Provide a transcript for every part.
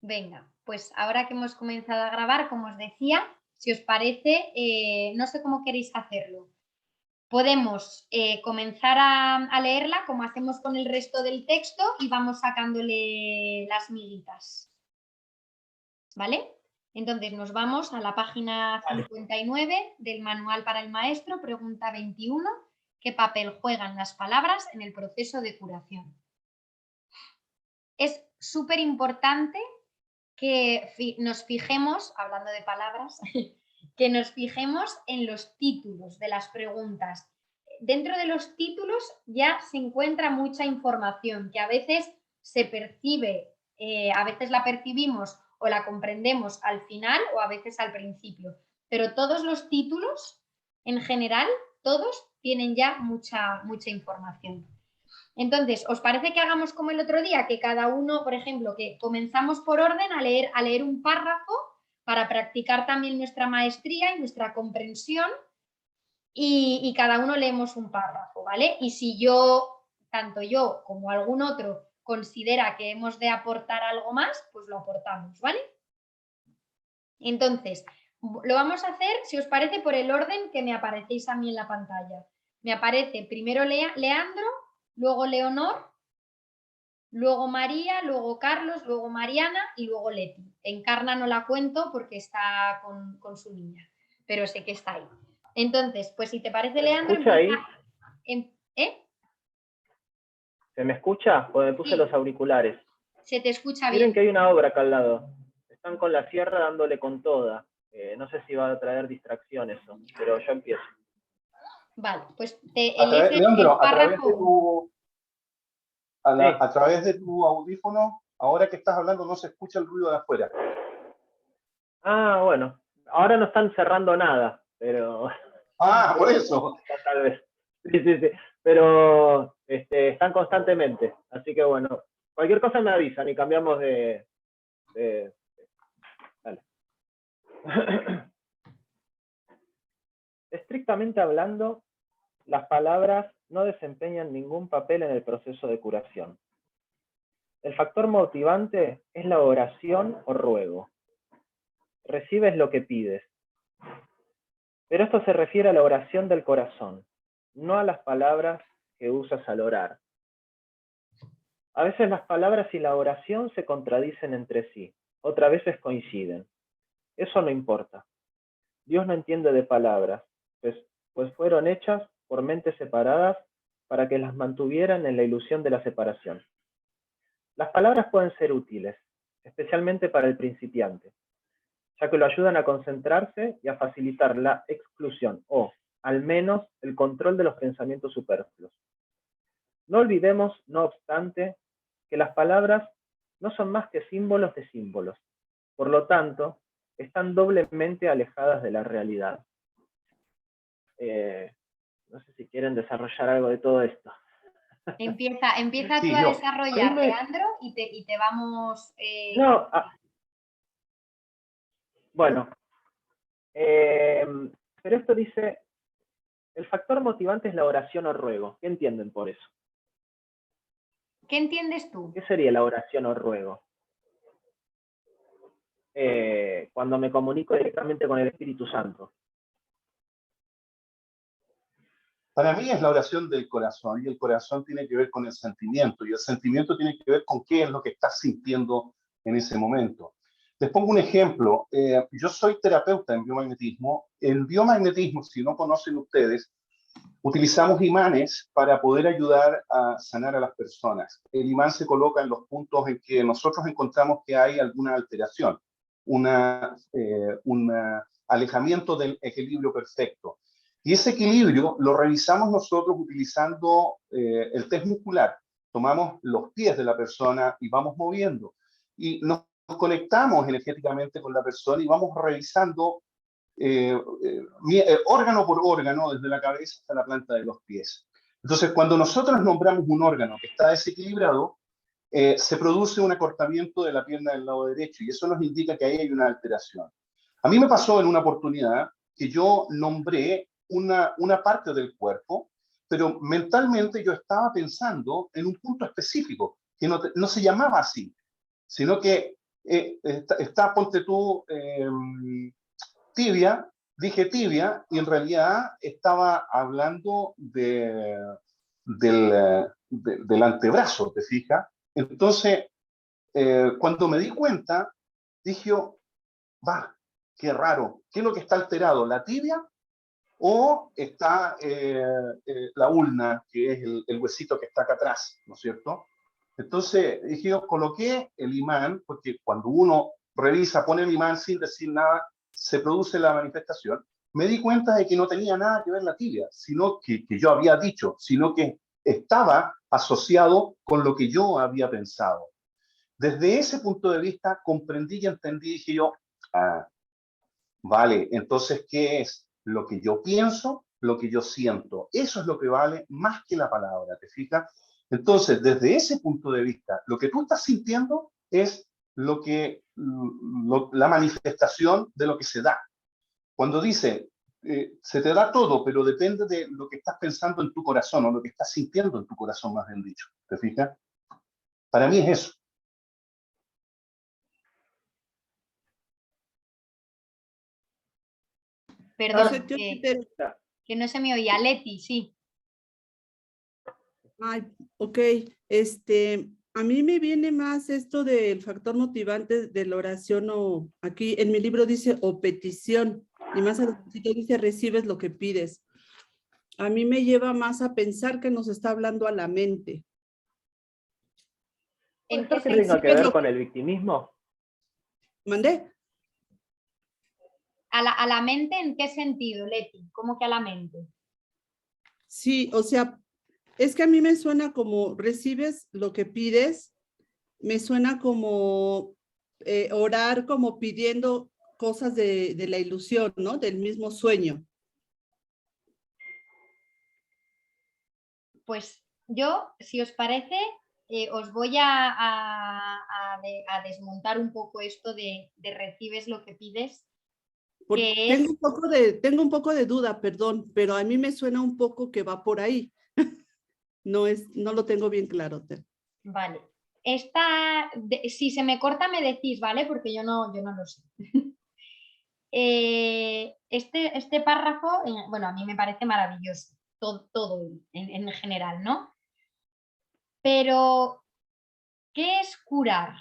Venga, pues ahora que hemos comenzado a grabar, como os decía, si os parece, no sé cómo queréis hacerlo. Podemos comenzar a leerla como hacemos con el resto del texto y vamos sacándole las miguitas. ¿Vale? Entonces nos vamos a la página 59 del Manual para el Maestro, pregunta 21. ¿Qué papel juegan las palabras en el proceso de curación? Es súper importante que nos fijemos, hablando de palabras, que nos fijemos en los títulos de las preguntas. Dentro de los títulos ya se encuentra mucha información que a veces se percibe, a veces la percibimos o la comprendemos al final o a veces al principio. Pero todos los títulos, en general, todos tienen ya mucha información. Entonces, ¿os parece que hagamos como el otro día? Que cada uno, por ejemplo, que comenzamos por orden a leer un párrafo para practicar también nuestra maestría y nuestra comprensión y cada uno leemos un párrafo, ¿vale? Y si tanto yo como algún otro considera que hemos de aportar algo más, pues lo aportamos, ¿vale? Entonces, lo vamos a hacer, si os parece, por el orden que me aparecéis a mí en la pantalla. Me aparece primero Leandro, luego Leonor, luego María, luego Carlos, luego Mariana y luego Leti. Encarna no la cuento porque está con su niña, pero sé que está ahí. Entonces, pues si te parece, Leandro, ¿Se me escucha ahí? ¿Se me escucha? Pues me puse Sí. los auriculares. Se te escucha bien. Miren que hay una obra acá al lado. Están con la sierra dándole con toda. No sé si va a traer distracción eso, pero yo empiezo. Vale, pues te eliges Leandro, el párrafo. a través de tu audífono, ahora que estás hablando no se escucha el ruido de afuera. Ah, bueno. Ahora no están cerrando nada, pero... Ah, por eso. Tal vez. Sí. Pero están constantemente. Así que bueno, cualquier cosa me avisan y cambiamos de... Dale. Estrictamente hablando, las palabras no desempeñan ningún papel en el proceso de curación. El factor motivante es la oración o ruego. Recibes lo que pides. Pero esto se refiere a la oración del corazón, no a las palabras que usas al orar. A veces las palabras y la oración se contradicen entre sí, otras veces coinciden. Eso no importa. Dios no entiende de palabras, pues fueron hechas por mentes separadas para que las mantuvieran en la ilusión de la separación. Las palabras pueden ser útiles, especialmente para el principiante, ya que lo ayudan a concentrarse y a facilitar la exclusión o, al menos, el control de los pensamientos superfluos. No olvidemos, no obstante, que las palabras no son más que símbolos de símbolos. Por lo tanto, están doblemente alejadas de la realidad. No sé si quieren desarrollar algo de todo esto. Empieza tú a desarrollar, Leandro, y te vamos... Bueno, pero esto dice, el factor motivante es la oración o ruego. ¿Qué entienden por eso? ¿Qué entiendes tú? ¿Qué sería la oración o ruego? Cuando me comunico directamente con el Espíritu Santo. Para mí es la oración del corazón, y el corazón tiene que ver con el sentimiento, y el sentimiento tiene que ver con qué es lo que estás sintiendo en ese momento. Les pongo un ejemplo. Yo soy terapeuta en biomagnetismo. El biomagnetismo, si no conocen ustedes, utilizamos imanes para poder ayudar a sanar a las personas. El imán se coloca en los puntos en que nosotros encontramos que hay alguna alteración, un alejamiento del equilibrio perfecto. Y ese equilibrio lo revisamos nosotros utilizando el test muscular. Tomamos los pies de la persona y vamos moviendo. Y nos conectamos energéticamente con la persona y vamos revisando órgano por órgano, desde la cabeza hasta la planta de los pies. Entonces, cuando nosotros nombramos un órgano que está desequilibrado, se produce un acortamiento de la pierna del lado derecho y eso nos indica que ahí hay una alteración. A mí me pasó en una oportunidad que yo nombré una parte del cuerpo, pero mentalmente yo estaba pensando en un punto específico, que no se llamaba así, sino que ponte tú, tibia, dije tibia, y en realidad estaba hablando del antebrazo, ¿te fijas? Entonces, cuando me di cuenta, dije, va, qué raro, ¿qué es lo que está alterado? ¿La tibia o está la ulna, que es el huesito que está acá atrás, ¿no es cierto? Entonces dije, yo coloqué el imán, porque cuando uno revisa, pone el imán sin decir nada, se produce la manifestación. Me di cuenta de que no tenía nada que ver la tibia, sino que yo había dicho, sino que estaba asociado con lo que yo había pensado. Desde ese punto de vista comprendí y entendí, dije yo, ah, vale, entonces, ¿qué es lo que yo pienso, lo que yo siento? Eso es lo que vale más que la palabra, ¿te fijas? Entonces, desde ese punto de vista, lo que tú estás sintiendo es la manifestación de lo que se da. Cuando dice, se te da todo, pero depende de lo que estás pensando en tu corazón o lo que estás sintiendo en tu corazón, más bien dicho, ¿te fijas? Para mí es eso. Perdón, Yo que no se me oía. Leti, sí. Ay, ok, a mí me viene más esto del factor motivante de la oración o aquí en mi libro dice o petición y más adelante dice recibes lo que pides. A mí me lleva más a pensar que nos está hablando a la mente. ¿En ¿Puede qué ser que tenga que sentido? ver con el victimismo? ¿Mandé? ¿A la mente en qué sentido, Leti? ¿Cómo que a la mente? Sí, o sea, es que a mí me suena como recibes lo que pides, me suena como orar como pidiendo cosas de la ilusión, ¿no? Del mismo sueño. Pues yo, si os parece, os voy a desmontar un poco esto de recibes lo que pides, Porque que es, tengo un poco de duda, perdón, pero a mí me suena un poco que va por ahí. No lo tengo bien claro. vale, si se me corta me decís, ¿vale? Porque yo no lo sé. Este párrafo, bueno, a mí me parece maravilloso, todo en general, ¿no? Pero, ¿qué es curar?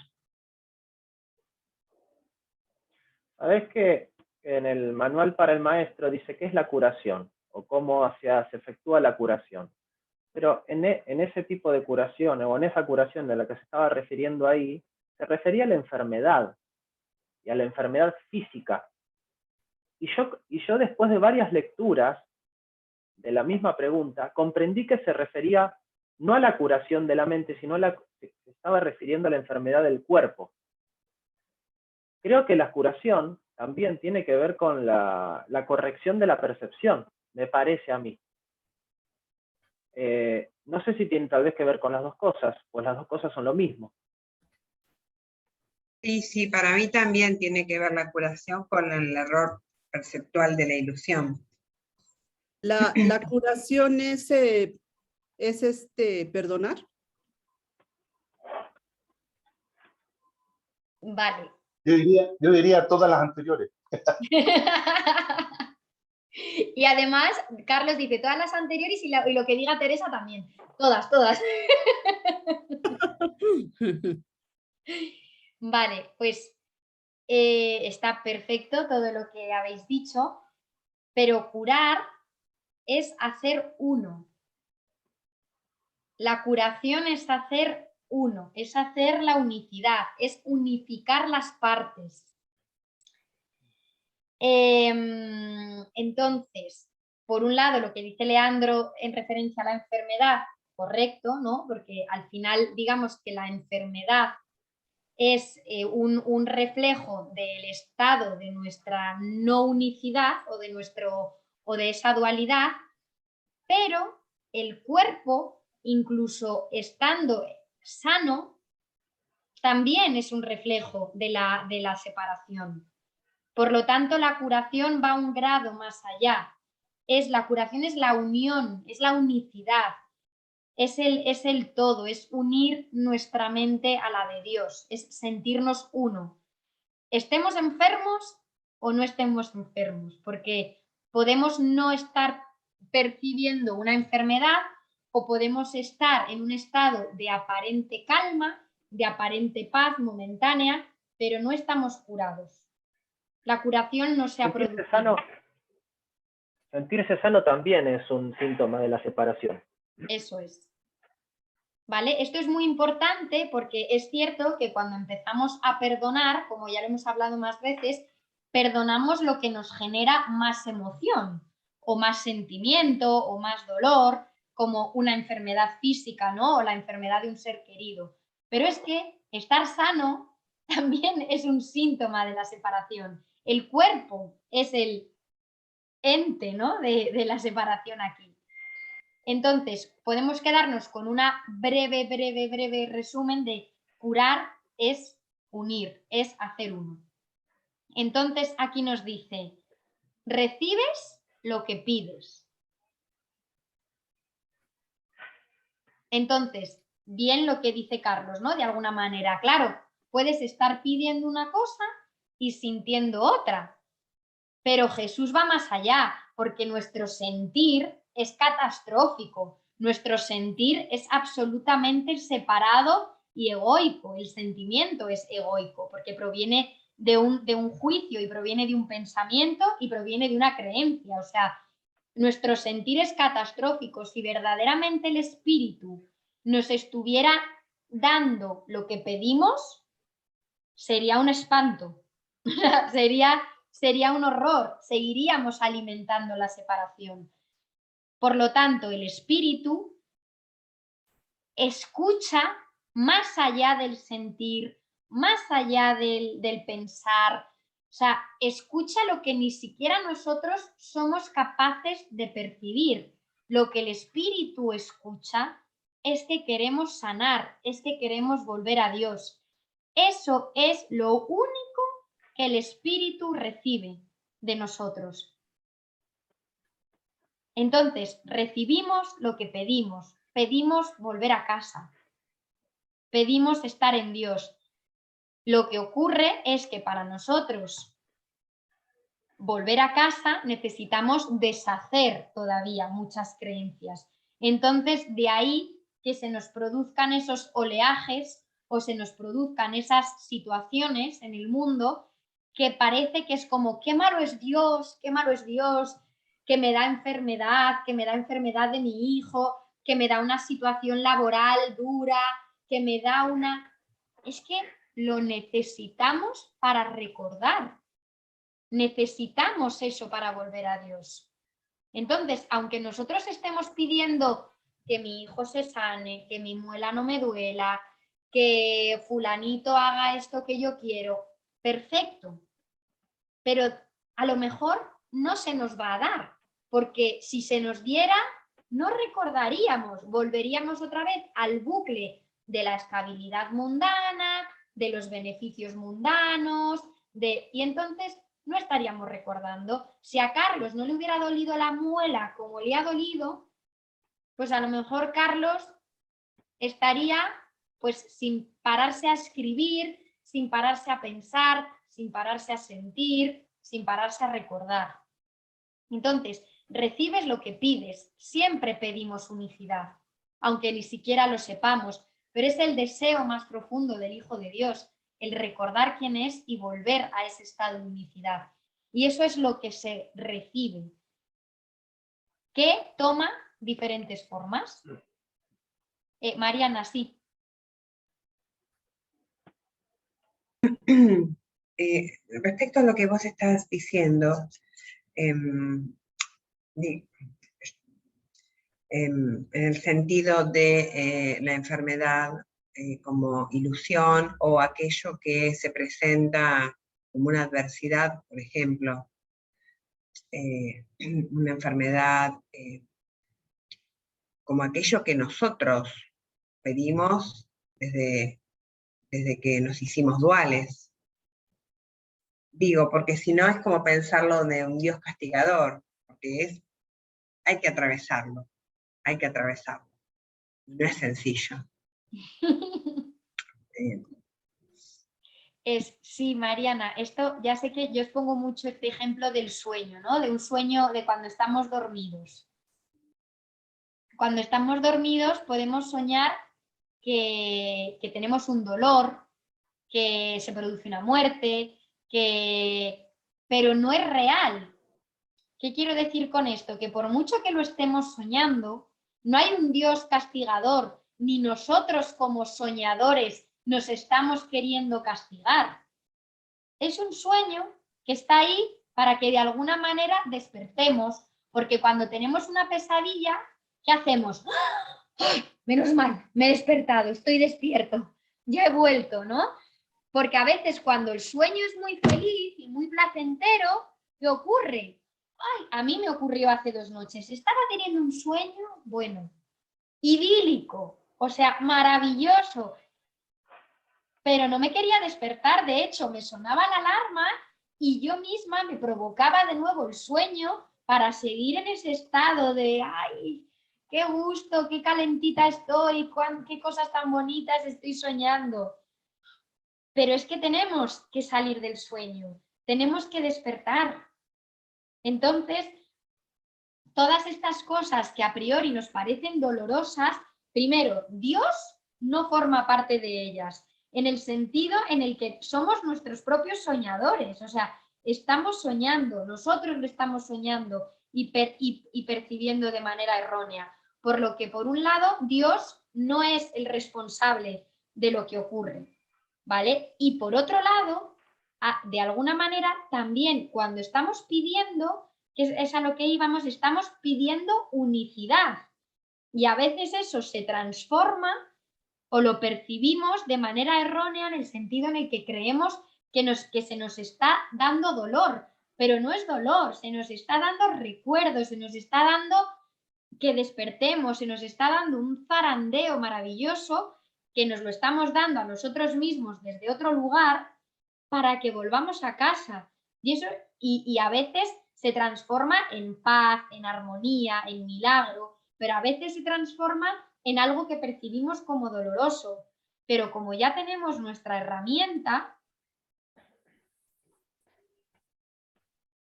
Sabes que en el manual para el maestro dice qué es la curación o cómo se efectúa la curación. Pero en ese tipo de curación o en esa curación de la que se estaba refiriendo ahí, se refería a la enfermedad y a la enfermedad física. Y yo después de varias lecturas de la misma pregunta, comprendí que se refería no a la curación de la mente, sino se estaba refiriendo a la enfermedad del cuerpo. Creo que la curación también tiene que ver con la corrección de la percepción, me parece a mí. No sé si tiene tal vez que ver con las dos cosas, pues las dos cosas son lo mismo. Sí, para mí también tiene que ver la curación con el error perceptual de la ilusión. La curación es perdonar. Vale. Yo diría todas las anteriores. Y además, Carlos dice todas las anteriores y lo que diga Teresa también. Todas. Vale, pues está perfecto todo lo que habéis dicho, pero curar es hacer uno. La curación es hacer uno, es hacer la unicidad, es unificar las partes. Entonces, por un lado, lo que dice Leandro en referencia a la enfermedad, correcto, ¿no? Porque al final, digamos que la enfermedad es un reflejo del estado de nuestra no unicidad o de esa dualidad, pero el cuerpo, incluso estando sano, también es un reflejo de la separación. Por lo tanto, la curación va un grado más allá. La curación es la unión, es la unicidad. es el todo, es unir nuestra mente a la de Dios, es sentirnos uno. Estemos enfermos o no estemos enfermos, porque podemos no estar percibiendo una enfermedad o podemos estar en un estado de aparente calma, de aparente paz momentánea, pero no estamos curados. La curación no se ha producido. Sentirse sano también es un síntoma de la separación. Eso es. ¿Vale? Esto es muy importante porque es cierto que cuando empezamos a perdonar, como ya lo hemos hablado más veces, perdonamos lo que nos genera más emoción o más sentimiento o más dolor, como una enfermedad física, ¿no? O la enfermedad de un ser querido. Pero es que estar sano también es un síntoma de la separación. El cuerpo es el ente, ¿no? de la separación aquí. Entonces, podemos quedarnos con una breve resumen de curar es unir, es hacer uno. Entonces, aquí nos dice, recibes lo que pides. Entonces, bien lo que dice Carlos, ¿no? De alguna manera, claro, puedes estar pidiendo una cosa y sintiendo otra, pero Jesús va más allá, porque nuestro sentir es catastrófico. Nuestro sentir es absolutamente separado y egoico. El sentimiento es egoico, porque proviene de un juicio y proviene de un pensamiento y proviene de una creencia. O sea, nuestro sentir es catastrófico. Si verdaderamente el espíritu nos estuviera dando lo que pedimos, sería un espanto. Sería un horror, seguiríamos alimentando la separación. Por lo tanto, el espíritu escucha más allá del sentir, más allá del pensar, o sea, escucha lo que ni siquiera nosotros somos capaces de percibir. Lo que el espíritu escucha es que queremos sanar, es que queremos volver a Dios. Eso es lo único que el espíritu recibe de nosotros. Entonces, recibimos lo que pedimos, pedimos volver a casa, pedimos estar en Dios. Lo que ocurre es que para nosotros volver a casa necesitamos deshacer todavía muchas creencias. Entonces, de ahí que se nos produzcan esos oleajes o se nos produzcan esas situaciones en el mundo que parece que es como, qué malo es Dios, que me da enfermedad de mi hijo, que me da una situación laboral dura, que me da una... Es que lo necesitamos para recordar. Necesitamos eso para volver a Dios. Entonces, aunque nosotros estemos pidiendo que mi hijo se sane, que mi muela no me duela, que fulanito haga esto que yo quiero, perfecto. Pero a lo mejor no se nos va a dar, porque si se nos diera, no recordaríamos, volveríamos otra vez al bucle de la estabilidad mundana, de los beneficios mundanos, y entonces no estaríamos recordando. Si a Carlos no le hubiera dolido la muela como le ha dolido, pues a lo mejor Carlos estaría pues sin pararse a escribir, sin pararse a pensar, sin pararse a sentir, sin pararse a recordar. Entonces, recibes lo que pides. Siempre pedimos unicidad, aunque ni siquiera lo sepamos, pero es el deseo más profundo del Hijo de Dios, el recordar quién es y volver a ese estado de unicidad. Y eso es lo que se recibe, que toma diferentes formas. Mariana, sí. Respecto a lo que vos estás diciendo, en el sentido de la enfermedad como ilusión o aquello que se presenta como una adversidad, por ejemplo, una enfermedad como aquello que nosotros pedimos desde que nos hicimos duales. Digo, porque si no es como pensarlo de un Dios castigador, porque hay que atravesarlo, hay que atravesarlo. No es sencillo. Sí, Mariana, esto ya sé que yo os pongo mucho este ejemplo del sueño, ¿no? De un sueño de cuando estamos dormidos. Cuando estamos dormidos podemos soñar que tenemos un dolor, que se produce una muerte, pero no es real. ¿Qué quiero decir con esto? Que por mucho que lo estemos soñando, no hay un Dios castigador, ni nosotros como soñadores nos estamos queriendo castigar. Es un sueño que está ahí para que de alguna manera despertemos, porque cuando tenemos una pesadilla, ¿qué hacemos? ¡Ay, menos mal, me he despertado, estoy despierto, ya he vuelto, ¿no? Porque a veces cuando el sueño es muy feliz y muy placentero, ¿qué ocurre? Ay, a mí me ocurrió hace 2 noches, estaba teniendo un sueño, bueno, idílico, o sea, maravilloso, pero no me quería despertar, de hecho, me sonaba la alarma y yo misma me provocaba de nuevo el sueño para seguir en ese estado de, ay, qué gusto, qué calentita estoy, qué cosas tan bonitas estoy soñando. Pero es que tenemos que salir del sueño, tenemos que despertar. Entonces, todas estas cosas que a priori nos parecen dolorosas, primero, Dios no forma parte de ellas, en el sentido en el que somos nuestros propios soñadores, o sea, estamos soñando, nosotros lo estamos soñando y percibiendo de manera errónea. Por lo que, por un lado, Dios no es el responsable de lo que ocurre, ¿vale? Y por otro lado, de alguna manera, también cuando estamos pidiendo, que es a lo que íbamos, estamos pidiendo unicidad. Y a veces eso se transforma o lo percibimos de manera errónea en el sentido en el que creemos que se nos está dando dolor, pero no es dolor, se nos está dando recuerdos, se nos está dando que despertemos, se nos está dando un zarandeo maravilloso que nos lo estamos dando a nosotros mismos desde otro lugar para que volvamos a casa. Y eso, y a veces se transforma en paz, en armonía, en milagro, pero a veces se transforma en algo que percibimos como doloroso. Pero como ya tenemos nuestra herramienta,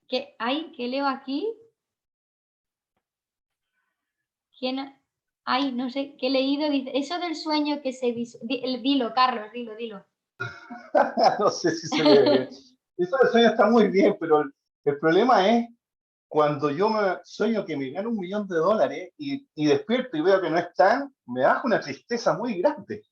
¿qué leo aquí? ¿Quién? Ay, no sé, ¿qué he leído? Dice, eso del sueño que se... Dilo, Carlos, dilo. No sé si se ve bien. Eso del sueño está muy bien, pero el problema es cuando yo me sueño que me gano $1.000.000 y despierto y veo que no están, me baja una tristeza muy grande.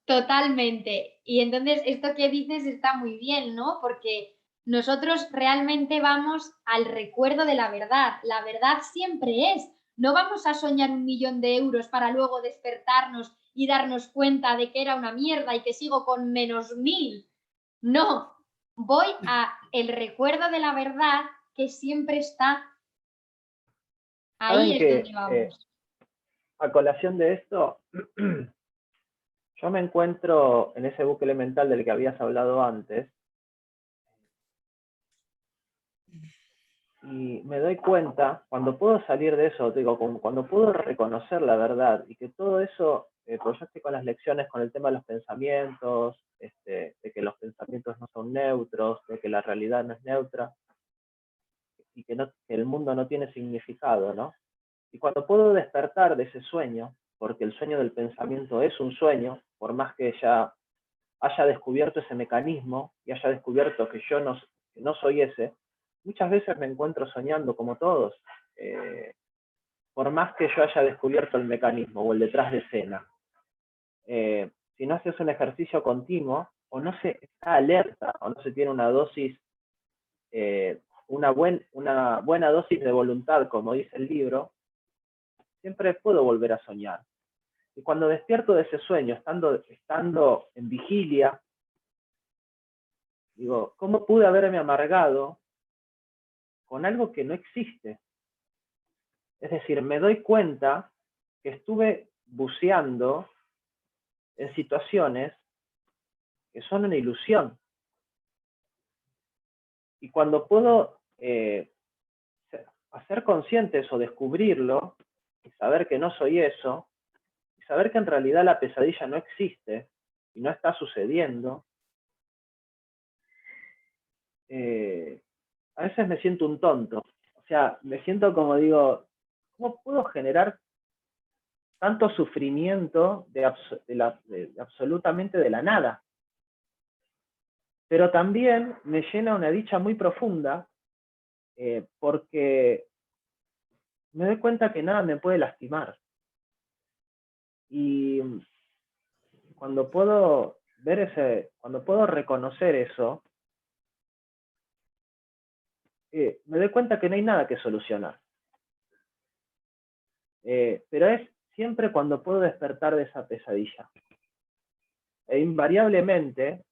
Totalmente. Y entonces esto que dices está muy bien, ¿no? Porque nosotros realmente vamos al recuerdo de la verdad. La verdad siempre es. No vamos a soñar 1.000.000 de euros para luego despertarnos y darnos cuenta de que era una mierda y que sigo con -1.000. No, voy a el recuerdo de la verdad que siempre está. Ahí ¿Saben es donde que vamos. a colación de esto, yo me encuentro en ese bucle mental del que habías hablado antes, y me doy cuenta, cuando puedo salir de eso, digo, cuando puedo reconocer la verdad y que todo eso, pues yo estoy con las lecciones con el tema de los pensamientos, de que los pensamientos no son neutros, de que la realidad no es neutra y que el mundo no tiene significado, ¿no? Y cuando puedo despertar de ese sueño, porque el sueño del pensamiento es un sueño, por más que ya haya descubierto ese mecanismo y haya descubierto que yo no soy ese, muchas veces me encuentro soñando como todos, por más que yo haya descubierto el mecanismo o el detrás de escena. Si no haces un ejercicio continuo, o no se está alerta, o no se tiene una dosis, una buena dosis de voluntad, como dice el libro, siempre puedo volver a soñar. Y cuando despierto de ese sueño, estando en vigilia, digo, ¿cómo pude haberme amargado con algo que no existe? Es decir, me doy cuenta que estuve buceando en situaciones que son una ilusión. Y cuando puedo hacer consciente eso, descubrirlo, y saber que no soy eso, y saber que en realidad la pesadilla no existe, y no está sucediendo, a veces me siento un tonto. O sea, me siento como digo, ¿cómo puedo generar tanto sufrimiento de absolutamente de la nada? Pero también me llena una dicha muy profunda, porque me doy cuenta que nada me puede lastimar. Y cuando puedo cuando puedo reconocer eso, me doy cuenta que no hay nada que solucionar. Pero es siempre cuando puedo despertar de esa pesadilla. E invariablemente,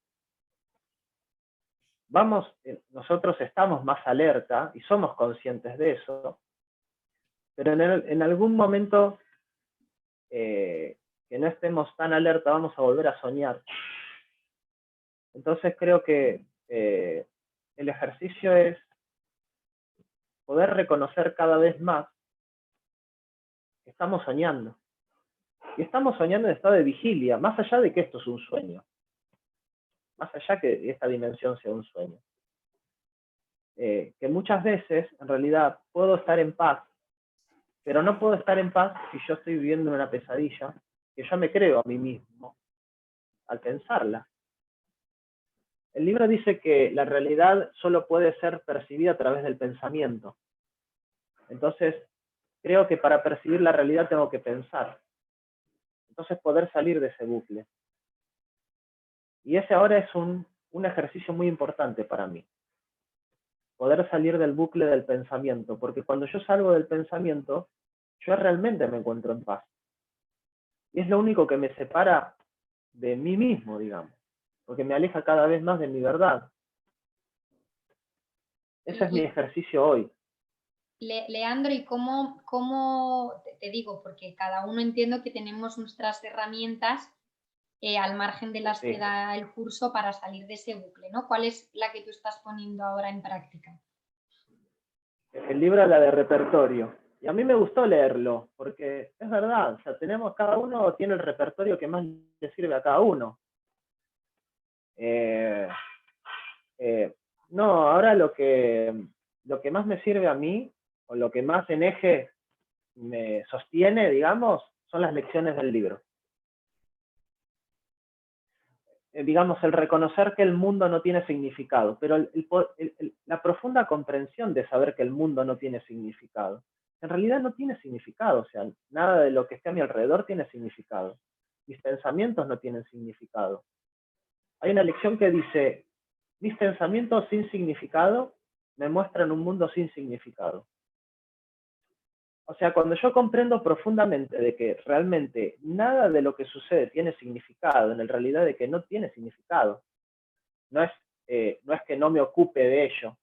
nosotros estamos más alerta y somos conscientes de eso, pero en algún momento que no estemos tan alerta vamos a volver a soñar. Entonces creo que el ejercicio es poder reconocer cada vez más que estamos soñando. Y estamos soñando en estado de vigilia, más allá de que esto es un sueño. Más allá que esta dimensión sea un sueño. Que muchas veces, en realidad, puedo estar en paz, pero no puedo estar en paz si yo estoy viviendo una pesadilla que yo me creo a mí mismo al pensarla. El libro dice que la realidad solo puede ser percibida a través del pensamiento. Entonces, creo que para percibir la realidad tengo que pensar. Entonces, poder salir de ese bucle. Y ese ahora es un ejercicio muy importante para mí. Poder salir del bucle del pensamiento, porque cuando yo salgo del pensamiento, yo realmente me encuentro en paz. Y es lo único que me separa de mí mismo, digamos, porque me aleja cada vez más de mi verdad. Ese es mi ejercicio hoy. Leandro, ¿y cómo te digo? Porque cada uno entiendo que tenemos nuestras herramientas al margen de las que da el curso para salir de ese bucle, ¿no? ¿Cuál es la que tú estás poniendo ahora en práctica? El libro, la de repertorio. Y a mí me gustó leerlo, porque es verdad, o sea, cada uno tiene el repertorio que más le sirve a cada uno. No, ahora lo que más me sirve a mí, o lo que más en eje me sostiene, digamos, son las lecciones del libro. Digamos, el reconocer que el mundo no tiene significado, pero la profunda comprensión de saber que el mundo no tiene significado. En realidad no tiene significado, o sea, nada de lo que esté a mi alrededor tiene significado. Mis pensamientos no tienen significado. Hay una lección que dice, mis pensamientos sin significado me muestran un mundo sin significado. O sea, cuando yo comprendo profundamente de que realmente nada de lo que sucede tiene significado, en realidad de que no tiene significado, no es que no me ocupe de ello,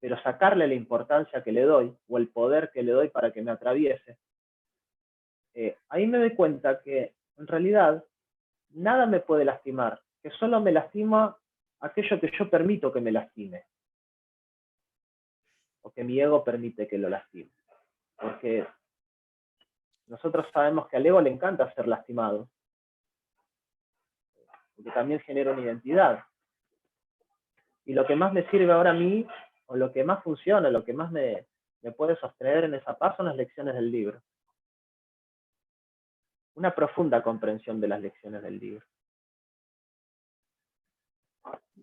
pero sacarle la importancia que le doy, o el poder que le doy para que me atraviese, ahí me doy cuenta que en realidad nada me puede lastimar, que solo me lastima aquello que yo permito que me lastime, o que mi ego permite que lo lastime. Porque nosotros sabemos que al ego le encanta ser lastimado, porque también genera una identidad. Y lo que más me sirve ahora a mí, o lo que más funciona, lo que más me puede sostener en esa paz son las lecciones del libro. Una profunda comprensión de las lecciones del libro.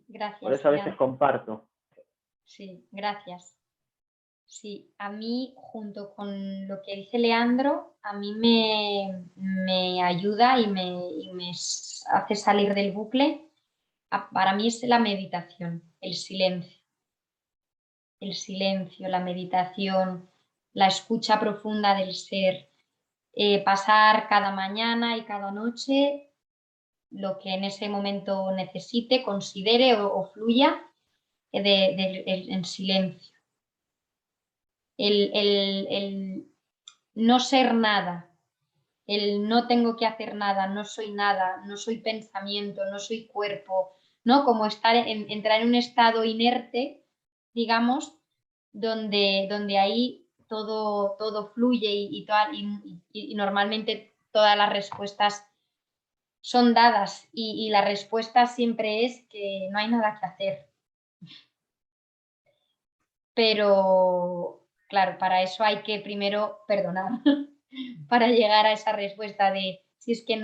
Gracias. Por eso a veces comparto. Sí, gracias. Sí, a mí, junto con lo que dice Leandro, a mí me ayuda y me hace salir del bucle. Para mí es la meditación, el silencio. El silencio, la meditación, la escucha profunda del ser. Pasar cada mañana y cada noche lo que en ese momento necesite, considere o fluya en silencio. El no ser nada, el no tengo que hacer nada, no soy nada, no soy pensamiento, no soy cuerpo, ¿no? Como entrar en un estado inerte, digamos, donde ahí todo fluye y normalmente todas las respuestas son dadas y la respuesta siempre es que no hay nada que hacer. Pero, claro, para eso hay que primero perdonar, para llegar a esa respuesta de si es que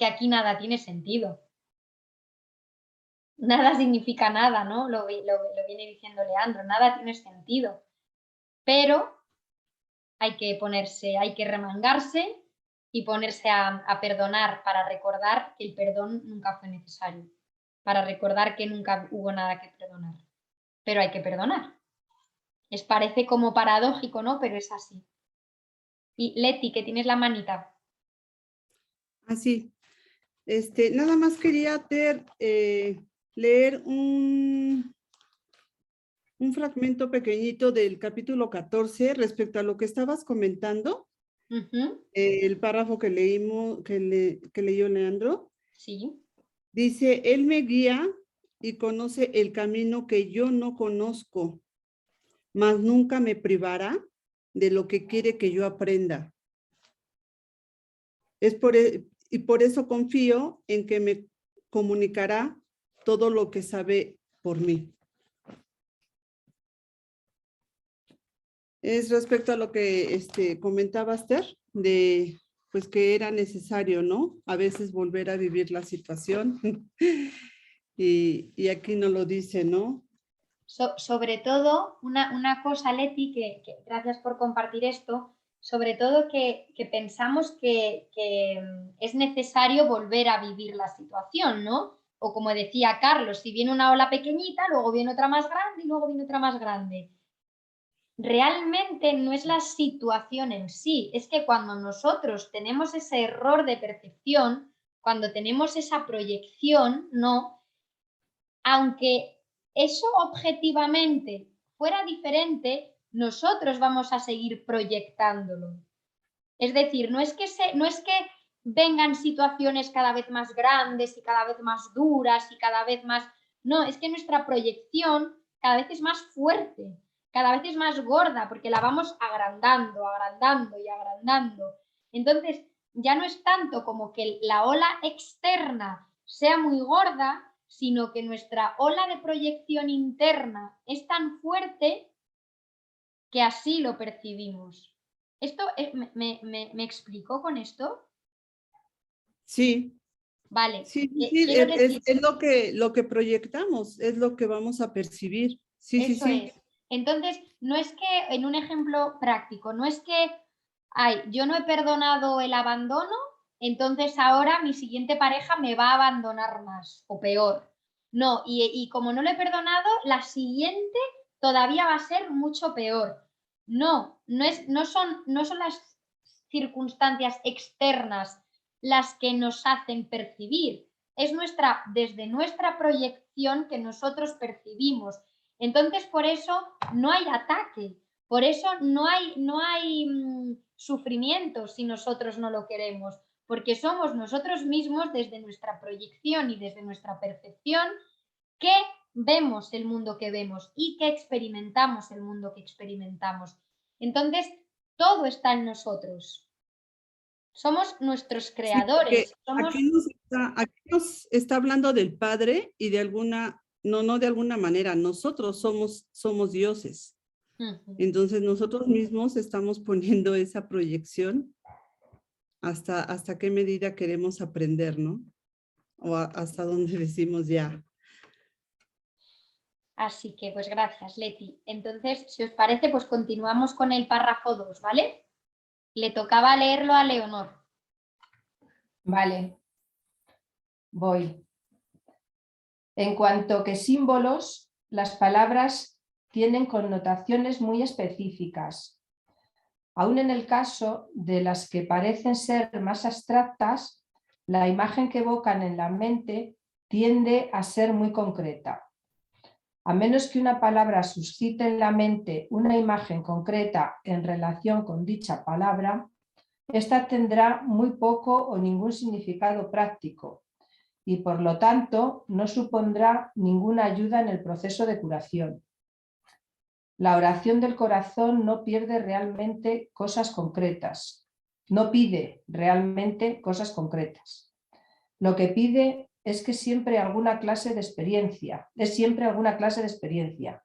aquí nada tiene sentido. Nada significa nada, ¿no? Lo viene diciendo Leandro, nada tiene sentido. Pero hay que remangarse y ponerse a perdonar para recordar que el perdón nunca fue necesario, para recordar que nunca hubo nada que perdonar. Pero hay que perdonar. Parece como paradójico, ¿no? Pero es así. Y Leti, que tienes la manita. Así. Nada más quería leer un fragmento pequeñito del capítulo 14 respecto a lo que estabas comentando. El párrafo que leímos, que leyó Leandro. Sí. Dice, Él me guía y conoce el camino que yo no conozco, mas nunca me privará de lo que quiere que yo aprenda. Y por eso confío en que me comunicará todo lo que sabe por mí. Es respecto a lo que comentaba Esther, de pues que era necesario, ¿no? A veces volver a vivir la situación. y aquí nos lo dice, ¿no? Sobre todo, una cosa, Leti, que gracias por compartir esto, sobre todo que pensamos que es necesario volver a vivir la situación, ¿no? O como decía Carlos, si viene una ola pequeñita, luego viene otra más grande y luego viene otra más grande. Realmente no es la situación en sí, es que cuando nosotros tenemos ese error de percepción, cuando tenemos esa proyección, ¿no? Aunque eso objetivamente fuera diferente, nosotros vamos a seguir proyectándolo. Es decir, no es que vengan situaciones cada vez más grandes y cada vez más duras y cada vez más... No, es que nuestra proyección cada vez es más fuerte, cada vez es más gorda, porque la vamos agrandando, agrandando y agrandando. Entonces, ya no es tanto como que la ola externa sea muy gorda, sino que nuestra ola de proyección interna es tan fuerte que así lo percibimos. ¿Esto me explicó con esto? Sí. Vale. Sí, es lo que proyectamos, es lo que vamos a percibir. Sí, Eso sí. es. Entonces, no es que, en un ejemplo práctico, no es que, yo no he perdonado el abandono, entonces ahora mi siguiente pareja me va a abandonar más o peor. No, y como no lo he perdonado, la siguiente todavía va a ser mucho peor. No son las circunstancias externas las que nos hacen percibir, es desde nuestra proyección que nosotros percibimos. Entonces, por eso no hay ataque, por eso no hay sufrimiento si nosotros no lo queremos, porque somos nosotros mismos desde nuestra proyección y desde nuestra percepción que vemos el mundo que vemos y que experimentamos el mundo que experimentamos. Entonces, todo está en nosotros. Somos nuestros creadores. Sí, aquí nos está hablando del Padre y de alguna, no de alguna manera, nosotros somos dioses. Entonces nosotros mismos estamos poniendo esa proyección hasta qué medida queremos aprender, ¿no? O hasta dónde decimos ya. Así que, pues gracias, Leti. Entonces, si os parece, pues continuamos con el párrafo 2, ¿vale? Le tocaba leerlo a Leonor. Vale. Voy. En cuanto que símbolos, las palabras tienen connotaciones muy específicas. Aún en el caso de las que parecen ser más abstractas, la imagen que evocan en la mente tiende a ser muy concreta. A menos que una palabra suscite en la mente una imagen concreta en relación con dicha palabra, esta tendrá muy poco o ningún significado práctico y, por lo tanto, no supondrá ninguna ayuda en el proceso de curación. La oración del corazón no pierde realmente cosas concretas. No pide realmente cosas concretas. Lo que pide es que siempre alguna clase de experiencia, es siempre alguna clase de experiencia.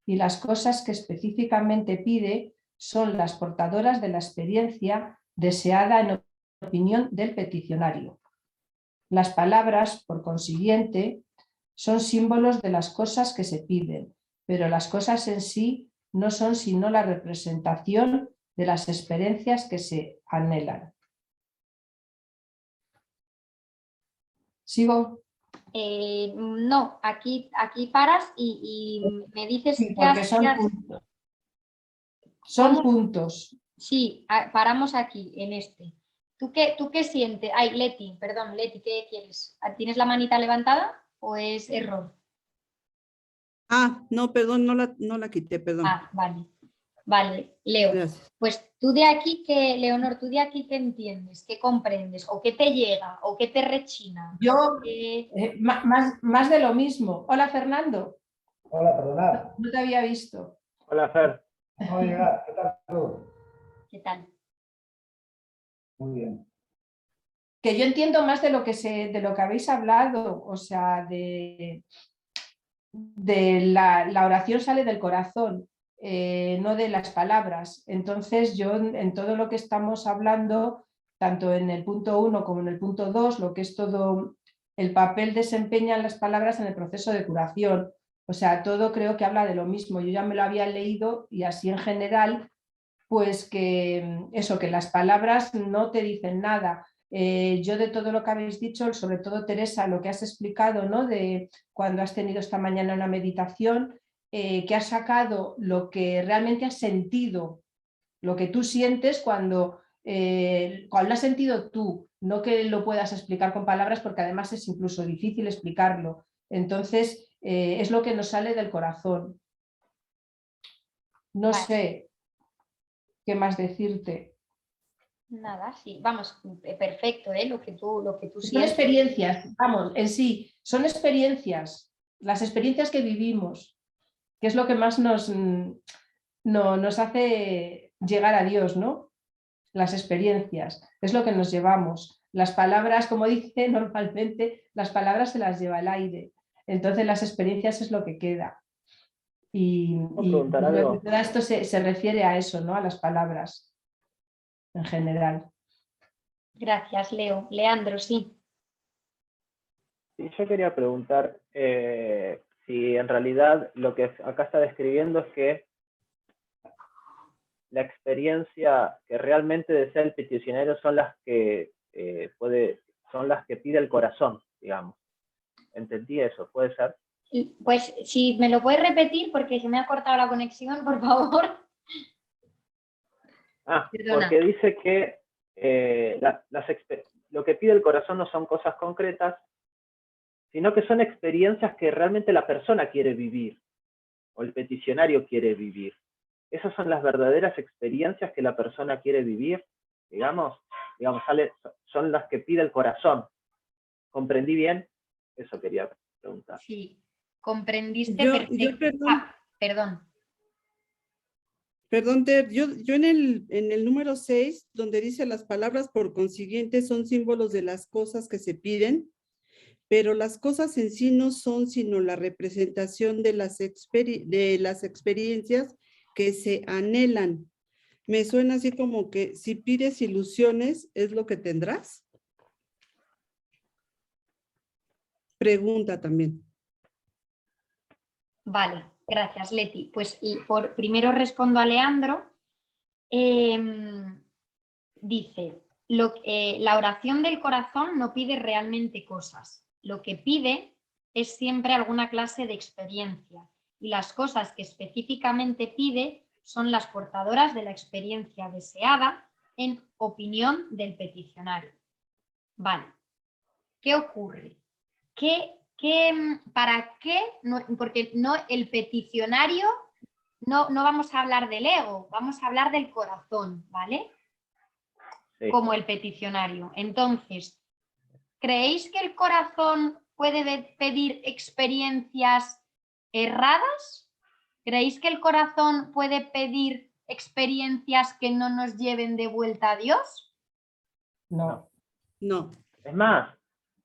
Y las cosas que específicamente pide son las portadoras de la experiencia deseada en opinión del peticionario. Las palabras, por consiguiente, son símbolos de las cosas que se piden, pero las cosas en sí no son sino la representación de las experiencias que se anhelan. ¿Sigo? No, aquí paras y me dices Sí, que porque son puntos. Son puntos. Sí, paramos aquí, en este. ¿Tú qué sientes? Ay, Leti, perdón, Leti, ¿qué quieres? ¿Tienes la manita levantada o es error? Ah, no, perdón, no la quité, perdón. Ah, vale. Vale, Leo. Gracias. Pues tú de aquí que, Leonor, tú de aquí qué entiendes, qué comprendes, o qué te llega, o qué te rechina. Yo, más de lo mismo. Hola, Fernando. Hola, perdonad. No te había visto. Hola, Fer. Acabo de llegar. ¿Qué tal todo? ¿Qué tal? Muy bien. Que yo entiendo más de lo que habéis hablado, o sea, de la oración sale del corazón, no de las palabras. Entonces yo en todo lo que estamos hablando, tanto en el punto 1 como en el punto 2, lo que es todo el papel desempeñan las palabras en el proceso de curación. O sea, todo creo que habla de lo mismo. Yo ya me lo había leído y así en general, pues que eso, que las palabras no te dicen nada. Yo de todo lo que habéis dicho, sobre todo Teresa, lo que has explicado, ¿no? De cuando has tenido esta mañana una meditación, que has sacado lo que realmente has sentido, lo que tú sientes cuando lo has sentido tú, no que lo puedas explicar con palabras porque además es incluso difícil explicarlo. Entonces, es lo que nos sale del corazón. No Vale. sé qué más decirte. Nada, sí, vamos, perfecto, lo que tú Son sientes. experiencias, vamos, en sí, son experiencias, las experiencias que vivimos, que es lo que más nos hace llegar a Dios, ¿no? Las experiencias, es lo que nos llevamos. Las palabras, como dice normalmente, las palabras se las lleva el aire. Entonces las experiencias es lo que queda. ¿Puedo preguntar algo? Todo esto se refiere a eso, ¿no? A las palabras en general. Gracias, Leo. Leandro, sí. Sí, yo quería preguntar si en realidad lo que acá está describiendo es que la experiencia que realmente desea el peticionario son las que son las que pide el corazón, digamos. ¿Entendí eso? ¿Puede ser? Pues si me lo puedes repetir porque se me ha cortado la conexión, por favor. Perdona. Porque dice que lo que pide el corazón no son cosas concretas, sino que son experiencias que realmente la persona quiere vivir, o el peticionario quiere vivir. Esas son las verdaderas experiencias que la persona quiere vivir, digamos, son las que pide el corazón. ¿Comprendí bien? Eso quería preguntar. Sí, comprendiste Yo, perfecto. Perdón. Perdón, Ter, yo en el número 6, donde dice las palabras por consiguiente son símbolos de las cosas que se piden, pero las cosas en sí no son sino la representación de las experiencias que se anhelan. Me suena así como que si pides ilusiones, ¿es lo que tendrás? Pregunta también. Vale, gracias, Leti. Pues primero respondo a Leandro. Dice, la oración del corazón no pide realmente cosas. Lo que pide es siempre alguna clase de experiencia. Y las cosas que específicamente pide son las portadoras de la experiencia deseada en opinión del peticionario. Vale. ¿Qué ocurre? ¿Para qué? Porque no, el peticionario, no vamos a hablar del ego, vamos a hablar del corazón, ¿vale? Sí. Como el peticionario. Entonces, ¿creéis que el corazón puede pedir experiencias erradas? ¿Creéis que el corazón puede pedir experiencias que no nos lleven de vuelta a Dios? No. No. Es más,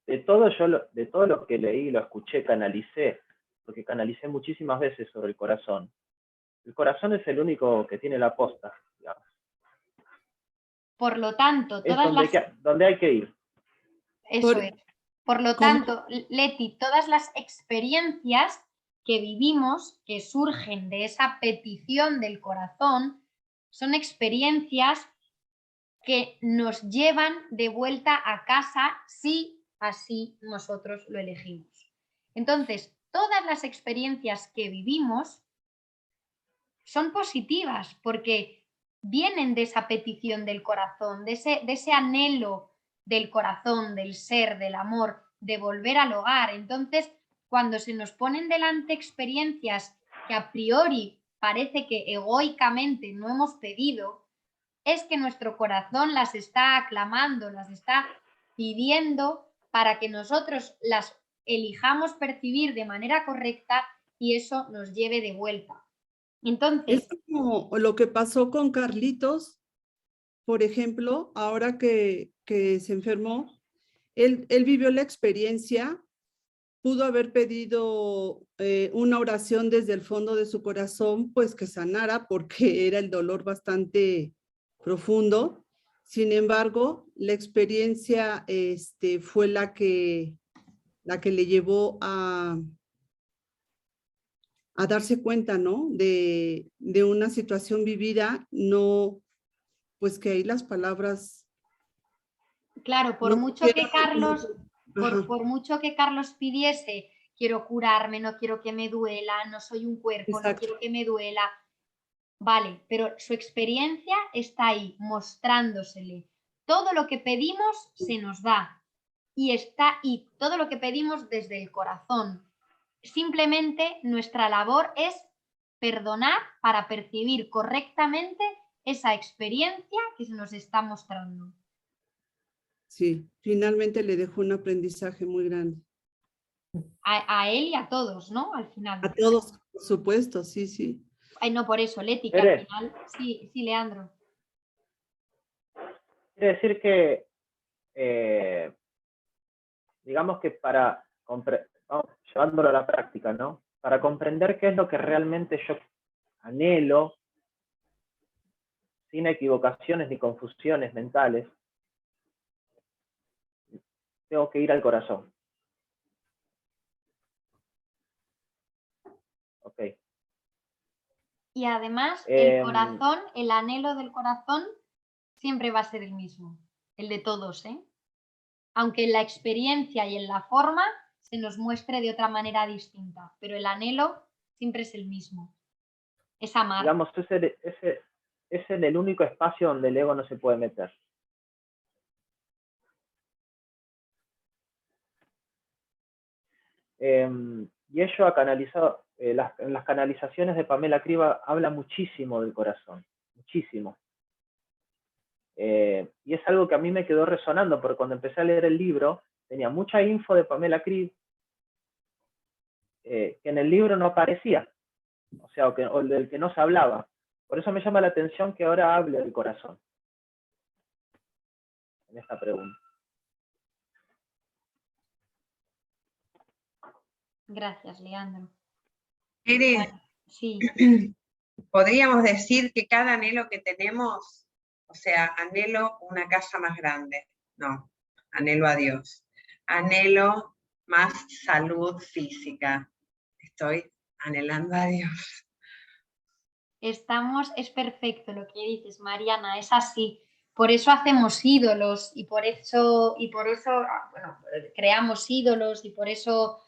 de todo lo que leí, lo escuché, canalicé, porque canalicé muchísimas veces sobre el corazón. El corazón es el único que tiene la posta, digamos. Por lo tanto, Es todas las... donde hay que ir. Eso es. Por lo ¿Cómo? tanto, Leti, todas las experiencias que vivimos, que surgen de esa petición del corazón, son experiencias que nos llevan de vuelta a casa si así nosotros lo elegimos. Entonces, todas las experiencias que vivimos son positivas porque vienen de esa petición del corazón, de ese anhelo del corazón, del ser, del amor, de volver al hogar. Entonces, cuando se nos ponen delante experiencias que a priori parece que egoicamente no hemos pedido, es que nuestro corazón las está aclamando, las está pidiendo para que nosotros las elijamos percibir de manera correcta y eso nos lleve de vuelta. Entonces, Es como lo que pasó con Carlitos, por ejemplo, ahora que se enfermó, él vivió la experiencia, pudo haber pedido una oración desde el fondo de su corazón, pues que sanara, porque era el dolor bastante profundo. Sin embargo, la experiencia fue la que le llevó a darse cuenta, ¿no? De una situación vivida, no, pues que ahí las palabras claro, por no mucho que supieron Carlos, Ajá, por mucho que Carlos pidiese, quiero curarme, no quiero que me duela, no soy un cuerpo, no exacto. quiero que me duela, vale, pero su experiencia está ahí, mostrándosele. Todo lo que pedimos se nos da y todo lo que pedimos desde el corazón. Simplemente nuestra labor es perdonar para percibir correctamente esa experiencia que se nos está mostrando. Sí, finalmente le dejó un aprendizaje muy grande. A él y a todos, ¿no? Al final. A todos, por supuesto, sí, sí. Ay, no, por eso, Leti, que al Tere, final. Sí, sí, Leandro. quiere decir que, digamos que vamos, llevándolo a la práctica, ¿no? Para comprender qué es lo que realmente yo anhelo, sin equivocaciones ni confusiones mentales, tengo que ir al corazón. Ok. Y además, el corazón, el anhelo del corazón, siempre va a ser el mismo, el de todos, ¿eh? Aunque en la experiencia y en la forma se nos muestre de otra manera distinta, pero el anhelo siempre es el mismo. Es amar. Digamos, es en el único espacio donde el ego no se puede meter. Y ello ha canalizado, en las canalizaciones de Pamela Criba habla muchísimo del corazón, muchísimo. Y es algo que a mí me quedó resonando, porque cuando empecé a leer el libro, tenía mucha info de Pamela Criba que en el libro no aparecía, o sea, o del que no se hablaba. Por eso me llama la atención que ahora hable del corazón en esta pregunta. Gracias, Leandro. Bueno, sí. Podríamos decir que cada anhelo que tenemos, o sea, anhelo una casa más grande, no, anhelo a Dios. Anhelo más salud física, estoy anhelando a Dios. Es perfecto lo que dices, Mariana, es así. Por eso hacemos ídolos y por eso bueno, creamos ídolos y por eso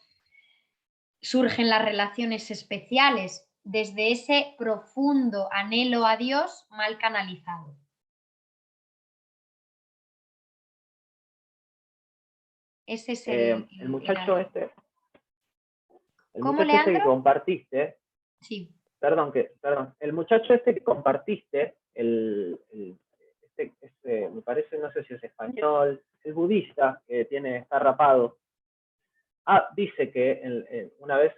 surgen las relaciones especiales desde ese profundo anhelo a Dios mal canalizado. Ese es el muchacho este que compartiste, sí. Perdón, el muchacho este que compartiste, me parece, no sé si es español, el budista que está rapado, dice que una vez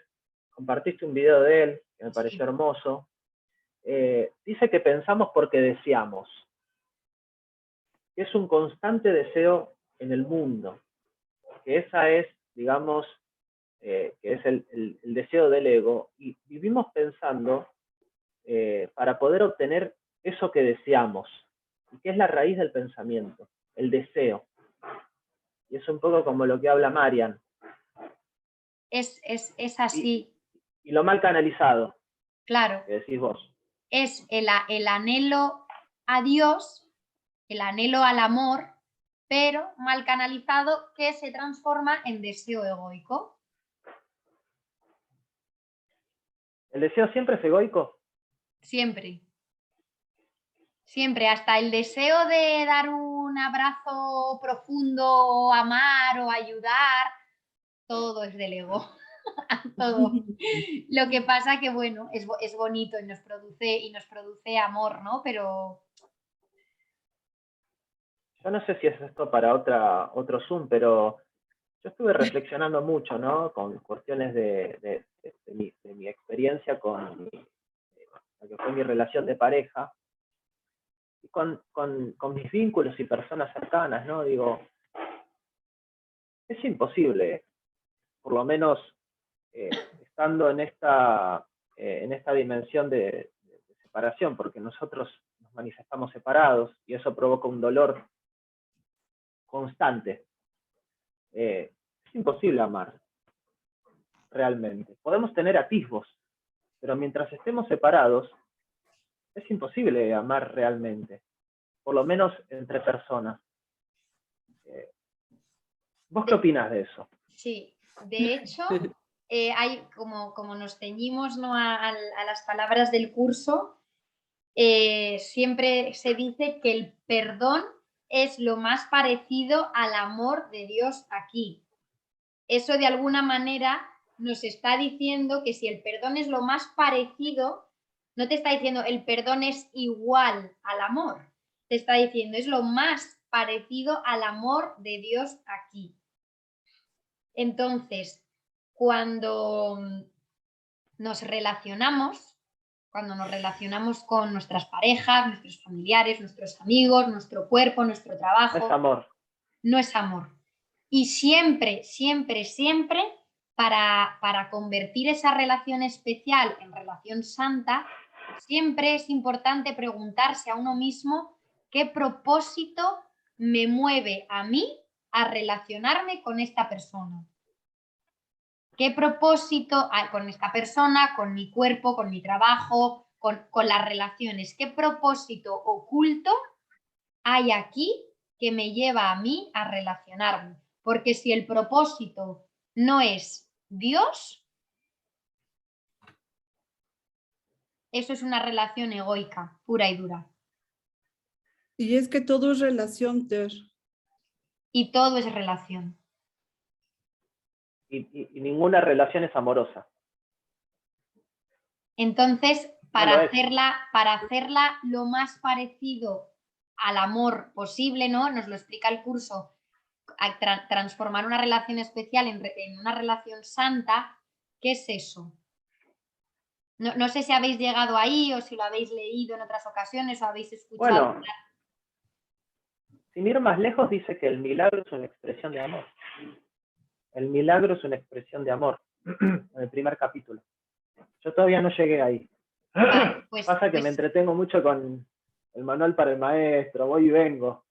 compartiste un video de él que me pareció hermoso. Dice que pensamos porque deseamos. Es un constante deseo en el mundo, que esa es, digamos, que es el deseo del ego, y vivimos pensando para poder obtener eso que deseamos, y que es la raíz del pensamiento, el deseo. Y es un poco como lo que habla Marian. Es así. Y lo mal canalizado, claro. que decís vos. Es el anhelo a Dios, el anhelo al amor, pero mal canalizado, que se transforma en deseo egoico. ¿El deseo siempre es egoico? Siempre. Siempre, hasta el deseo de dar un abrazo profundo, o amar o ayudar, todo es del ego. Todo. Lo que pasa que, bueno, es bonito y nos produce amor, ¿no? Pero... Yo no sé si es esto para otro Zoom, pero yo estuve reflexionando mucho, ¿no? Con cuestiones de mi experiencia con lo que fue mi relación de pareja, y con mis vínculos y personas cercanas, ¿no? Digo, es imposible, por lo menos estando en esta dimensión de separación, porque nosotros nos manifestamos separados y eso provoca un dolor constante. Es imposible amar, realmente. Podemos tener atisbos, pero mientras estemos separados, es imposible amar realmente, por lo menos entre personas. ¿Vos qué opinás de eso? Sí, de hecho, hay como nos ceñimos, ¿no?, a las palabras del curso, siempre se dice que el perdón es lo más parecido al amor de Dios aquí. Eso de alguna manera nos está diciendo que si el perdón es lo más parecido, no te está diciendo el perdón es igual al amor, te está diciendo es lo más parecido al amor de Dios aquí. Entonces, cuando nos relacionamos con nuestras parejas, nuestros familiares, nuestros amigos, nuestro cuerpo, nuestro trabajo. No es amor. No es amor. Y siempre, siempre, siempre, para convertir esa relación especial en relación santa, siempre es importante preguntarse a uno mismo qué propósito me mueve a mí a relacionarme con esta persona. ¿Qué propósito hay con esta persona, con mi cuerpo, con mi trabajo, con las relaciones? ¿Qué propósito oculto hay aquí que me lleva a mí a relacionarme? Porque si el propósito no es Dios, eso es una relación egoica, pura y dura. Y es que todo es relación, Ter. Y todo es relación. Y ninguna relación es amorosa. Entonces, para No hacerla lo más parecido al amor posible, ¿no? Nos lo explica el curso, transformar una relación especial en una relación santa. ¿Qué es eso? No sé si habéis llegado ahí o si lo habéis leído en otras ocasiones o habéis escuchado. Bueno, sin ir más lejos, dice que el milagro es una expresión de amor. El milagro es una expresión de amor, en el primer capítulo. Yo todavía no llegué ahí. Vale, Pasa que me entretengo mucho con el manual para el maestro, voy y vengo,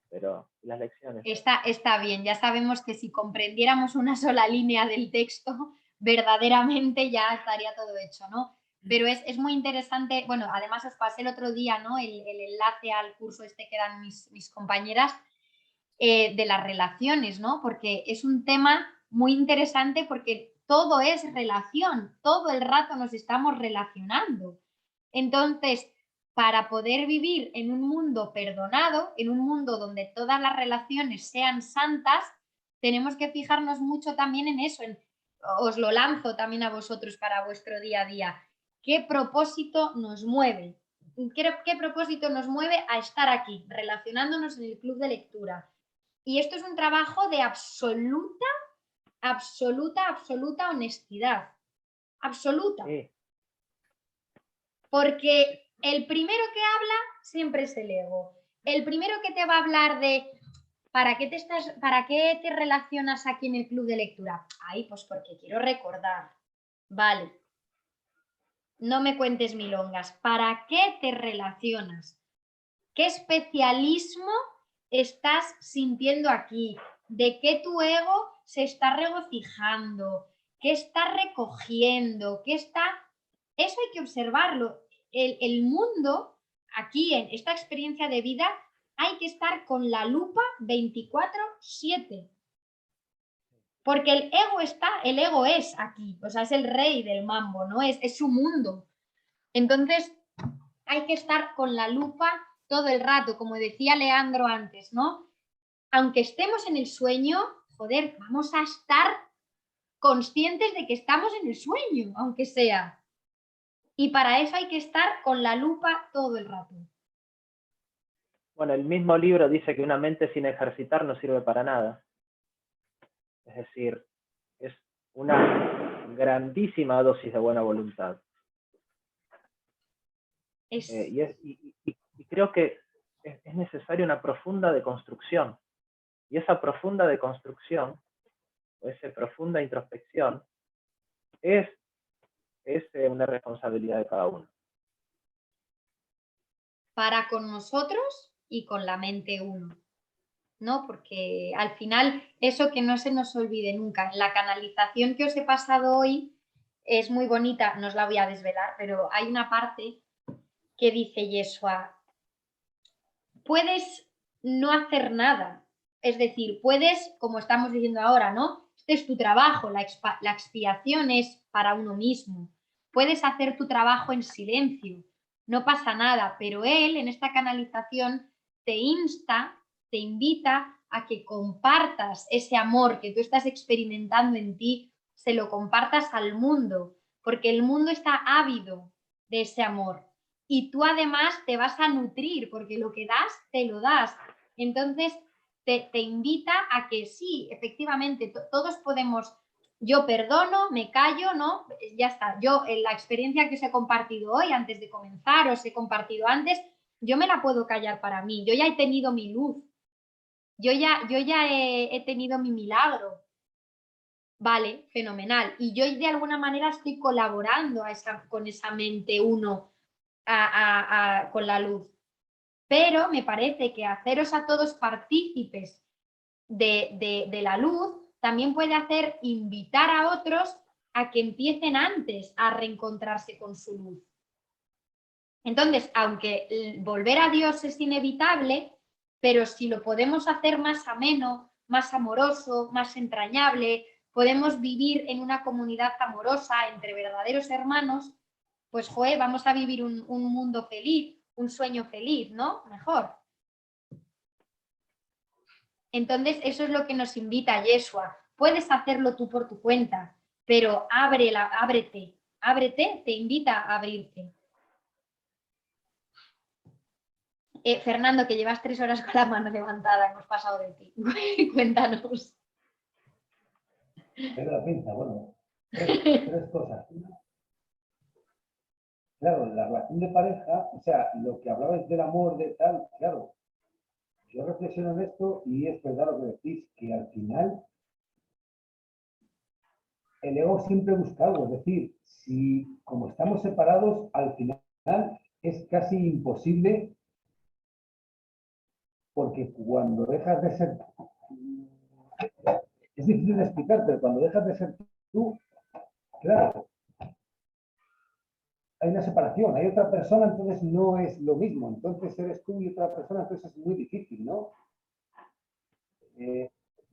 pero las lecciones. Está bien, ya sabemos que si comprendiéramos una sola línea del texto, verdaderamente ya estaría todo hecho, ¿no? Pero es muy interesante, bueno, además os pasé el otro día, ¿no?, el enlace al curso este que dan mis compañeras, de las relaciones, ¿no? Porque es un tema muy interesante porque todo es relación, todo el rato nos estamos relacionando. Entonces, para poder vivir en un mundo perdonado, en un mundo donde todas las relaciones sean santas, tenemos que fijarnos mucho también en eso. Os lo lanzo también a vosotros para vuestro día a día. ¿Qué propósito nos mueve? ¿Qué propósito nos mueve a estar aquí, relacionándonos en el club de lectura? Y esto es un trabajo de absoluta honestidad. Absoluta. Sí. Porque el primero que habla siempre es el ego. El primero que te va a hablar de ¿para qué te relacionas aquí en el club de lectura? Ay, pues porque quiero recordar. Vale. No me cuentes milongas. ¿Para qué te relacionas? ¿Qué especialismo estás sintiendo aquí? ¿De qué tu ego se está regocijando? ¿Qué está recogiendo? ¿Qué está...? Eso hay que observarlo. El mundo, aquí en esta experiencia de vida, hay que estar con la lupa 24/7. Porque el ego es aquí, o sea, es el rey del mambo, ¿no? Es su mundo. Entonces, hay que estar con la lupa todo el rato, como decía Leandro antes, ¿no? Aunque estemos en el sueño, joder, vamos a estar conscientes de que estamos en el sueño, aunque sea. Y para eso hay que estar con la lupa todo el rato. Bueno, el mismo libro dice que una mente sin ejercitar no sirve para nada. Es decir, es una grandísima dosis de buena voluntad. Y creo que es necesaria una profunda deconstrucción. Y esa profunda deconstrucción, o esa profunda introspección, es una responsabilidad de cada uno. Para con nosotros y con la mente uno, ¿no? Porque al final, eso que no se nos olvide nunca, la canalización que os he pasado hoy es muy bonita, no os la voy a desvelar, pero hay una parte que dice Yeshua, puedes no hacer nada, es decir, puedes, como estamos diciendo ahora, ¿no? Este es tu trabajo, la expiación es para uno mismo, puedes hacer tu trabajo en silencio, no pasa nada, pero él en esta canalización te insta, te invita a que compartas ese amor que tú estás experimentando en ti, se lo compartas al mundo, porque el mundo está ávido de ese amor. Y tú además te vas a nutrir, porque lo que das, te lo das. Entonces, te invita a que sí, efectivamente, todos podemos, yo perdono, me callo, ¿no? Ya está. Yo, en la experiencia que os he compartido hoy, antes de comenzar, os he compartido antes, yo me la puedo callar para mí. Yo ya he tenido mi luz. Yo ya he tenido mi milagro. Vale, fenomenal. Y yo de alguna manera estoy colaborando con esa mente uno con la luz. Pero me parece que haceros a todos partícipes de la luz también puede hacer invitar a otros a que empiecen antes a reencontrarse con su luz. Entonces, aunque volver a Dios es inevitable, pero si lo podemos hacer más ameno, más amoroso, más entrañable, podemos vivir en una comunidad amorosa entre verdaderos hermanos, pues joder, vamos a vivir un mundo feliz, un sueño feliz, ¿no? Mejor. Entonces, eso es lo que nos invita Yeshua. Puedes hacerlo tú por tu cuenta, pero ábrete, te invita a abrirte. Fernando, que llevas 3 horas con la mano levantada, hemos pasado de ti. Cuéntanos. Pero la pinza, bueno, tres cosas. Claro, la relación de pareja, o sea, lo que hablabais del amor, de tal, claro, yo reflexiono en esto y es verdad lo que decís, que al final el ego siempre busca algo, es decir, si como estamos separados, al final es casi imposible, porque cuando dejas de ser, es difícil de explicar, pero cuando dejas de ser tú, claro, hay una separación, hay otra persona, entonces no es lo mismo, entonces eres tú y otra persona, entonces es muy difícil, ¿no?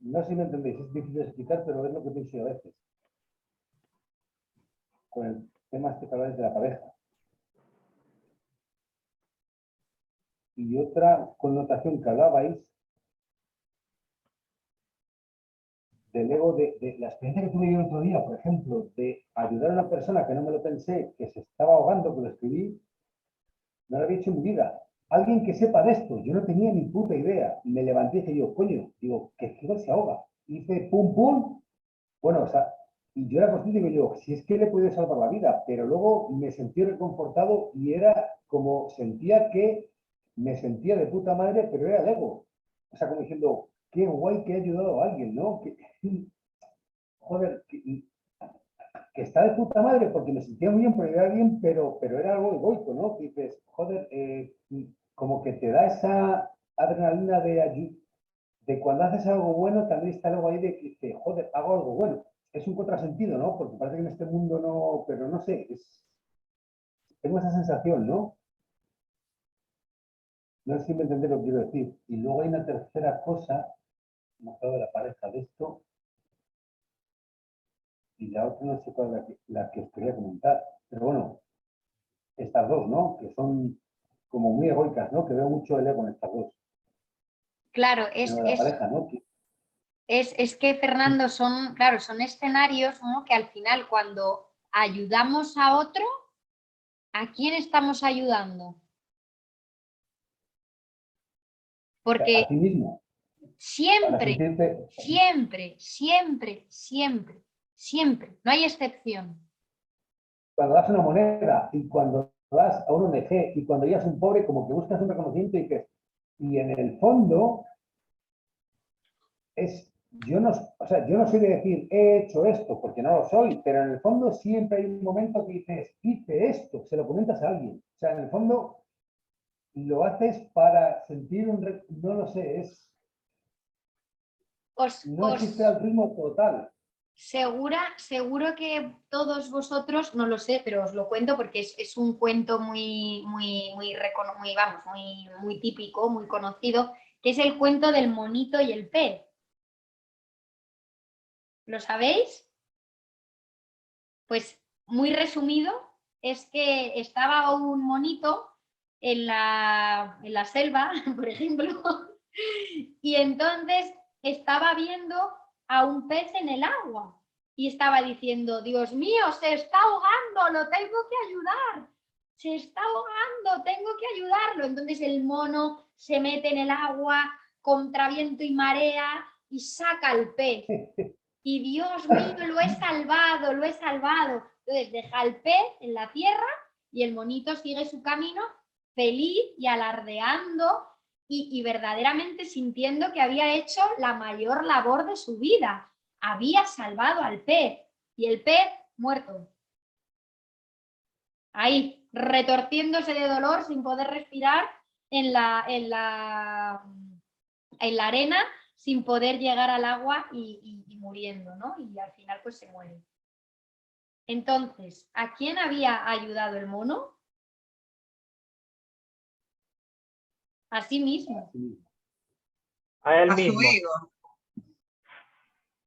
No sé si me entendéis, es difícil de explicar, pero es lo que pienso a veces. Con el tema que habláis de la pareja. Y otra connotación que hablabais del ego, de la experiencia que tuve yo el otro día, por ejemplo, de ayudar a una persona que no me lo pensé, que se estaba ahogando, que lo escribí, no lo había hecho en mi vida. Alguien que sepa de esto, yo no tenía ni puta idea. Me levanté y dije yo, coño, digo, que igual se ahoga. Hice pum pum. Bueno, o sea, Y yo era consciente, digo yo, si es que le puede salvar la vida, pero luego me sentí reconfortado y era como sentía que me sentía de puta madre, pero era el ego. O sea, como diciendo, qué guay que he ayudado a alguien, ¿no? Joder, que está de puta madre porque me sentía muy bien, porque era bien, pero era algo egoico, ¿no? Que dices, joder, como que te da esa adrenalina de cuando haces algo bueno, también está algo ahí de que dices, joder, hago algo bueno. Es un contrasentido, ¿no? Porque parece que en este mundo no, pero no sé, tengo esa sensación, ¿no? No sé si me entendés lo que quiero decir. Y luego hay una tercera cosa, me acuerdo de la pareja de esto, y la otra no sé cuál es la que os quería comentar. Pero bueno, estas dos, ¿no? Que son como muy egoicas, ¿no? Que veo mucho el ego en estas dos. Claro, Pero de la pareja, ¿no? es que, Fernando, claro, son escenarios, ¿no? Que al final cuando ayudamos a otro, ¿a quién estamos ayudando? Porque A ti mismo. Para siempre, sentirte, siempre, siempre, siempre, siempre, no hay excepción. cuando das una moneda y cuando das a un ONG y cuando ya es un pobre, como que buscas un reconocimiento y en el fondo yo no soy de decir he hecho esto porque no lo soy, pero en el fondo siempre hay un momento que dices, hice esto, se lo comentas a alguien. O sea, en el fondo lo haces para sentir no lo sé, no existe altruismo total. Seguro que todos vosotros, no lo sé, pero os lo cuento porque es un cuento muy típico, muy conocido, que es el cuento del monito y el pez. ¿Lo sabéis? Pues muy resumido, es que estaba un monito en la selva, por ejemplo, y entonces estaba viendo a un pez en el agua y estaba diciendo, Dios mío, se está ahogando, lo tengo que ayudar, se está ahogando, tengo que ayudarlo. Entonces el mono se mete en el agua contra viento y marea y saca al pez. Y Dios mío, lo he salvado, lo he salvado. Entonces deja al pez en la tierra y el monito sigue su camino feliz y alardeando y verdaderamente sintiendo que había hecho la mayor labor de su vida. Había salvado al pez y el pez muerto. Ahí, retorciéndose de dolor sin poder respirar en la arena, sin poder llegar al agua y muriendo, ¿no? Y al final pues se muere. Entonces, ¿a quién había ayudado el mono? A sí mismo. A él A su mismo. ego.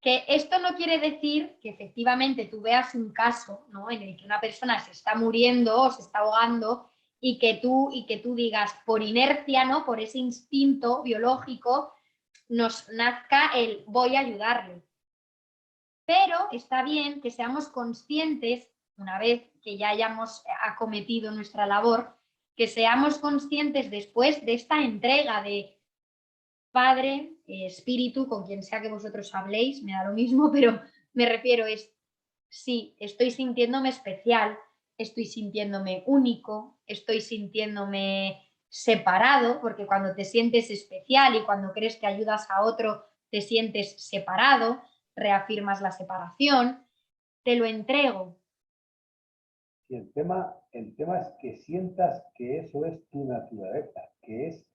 Que esto no quiere decir que efectivamente tú veas un caso, ¿no? En el que una persona se está muriendo o se está ahogando y que tú digas por inercia, ¿no? Por ese instinto biológico, nos nazca el voy a ayudarle. Pero está bien que seamos conscientes, una vez que ya hayamos acometido nuestra labor, que seamos conscientes después de esta entrega de Padre, Espíritu, con quien sea que vosotros habléis, me da lo mismo, pero me refiero sí, estoy sintiéndome especial, estoy sintiéndome único, estoy sintiéndome separado, porque cuando te sientes especial y cuando crees que ayudas a otro, te sientes separado, reafirmas la separación, te lo entrego. Y el tema es que sientas que eso es tu naturaleza, que es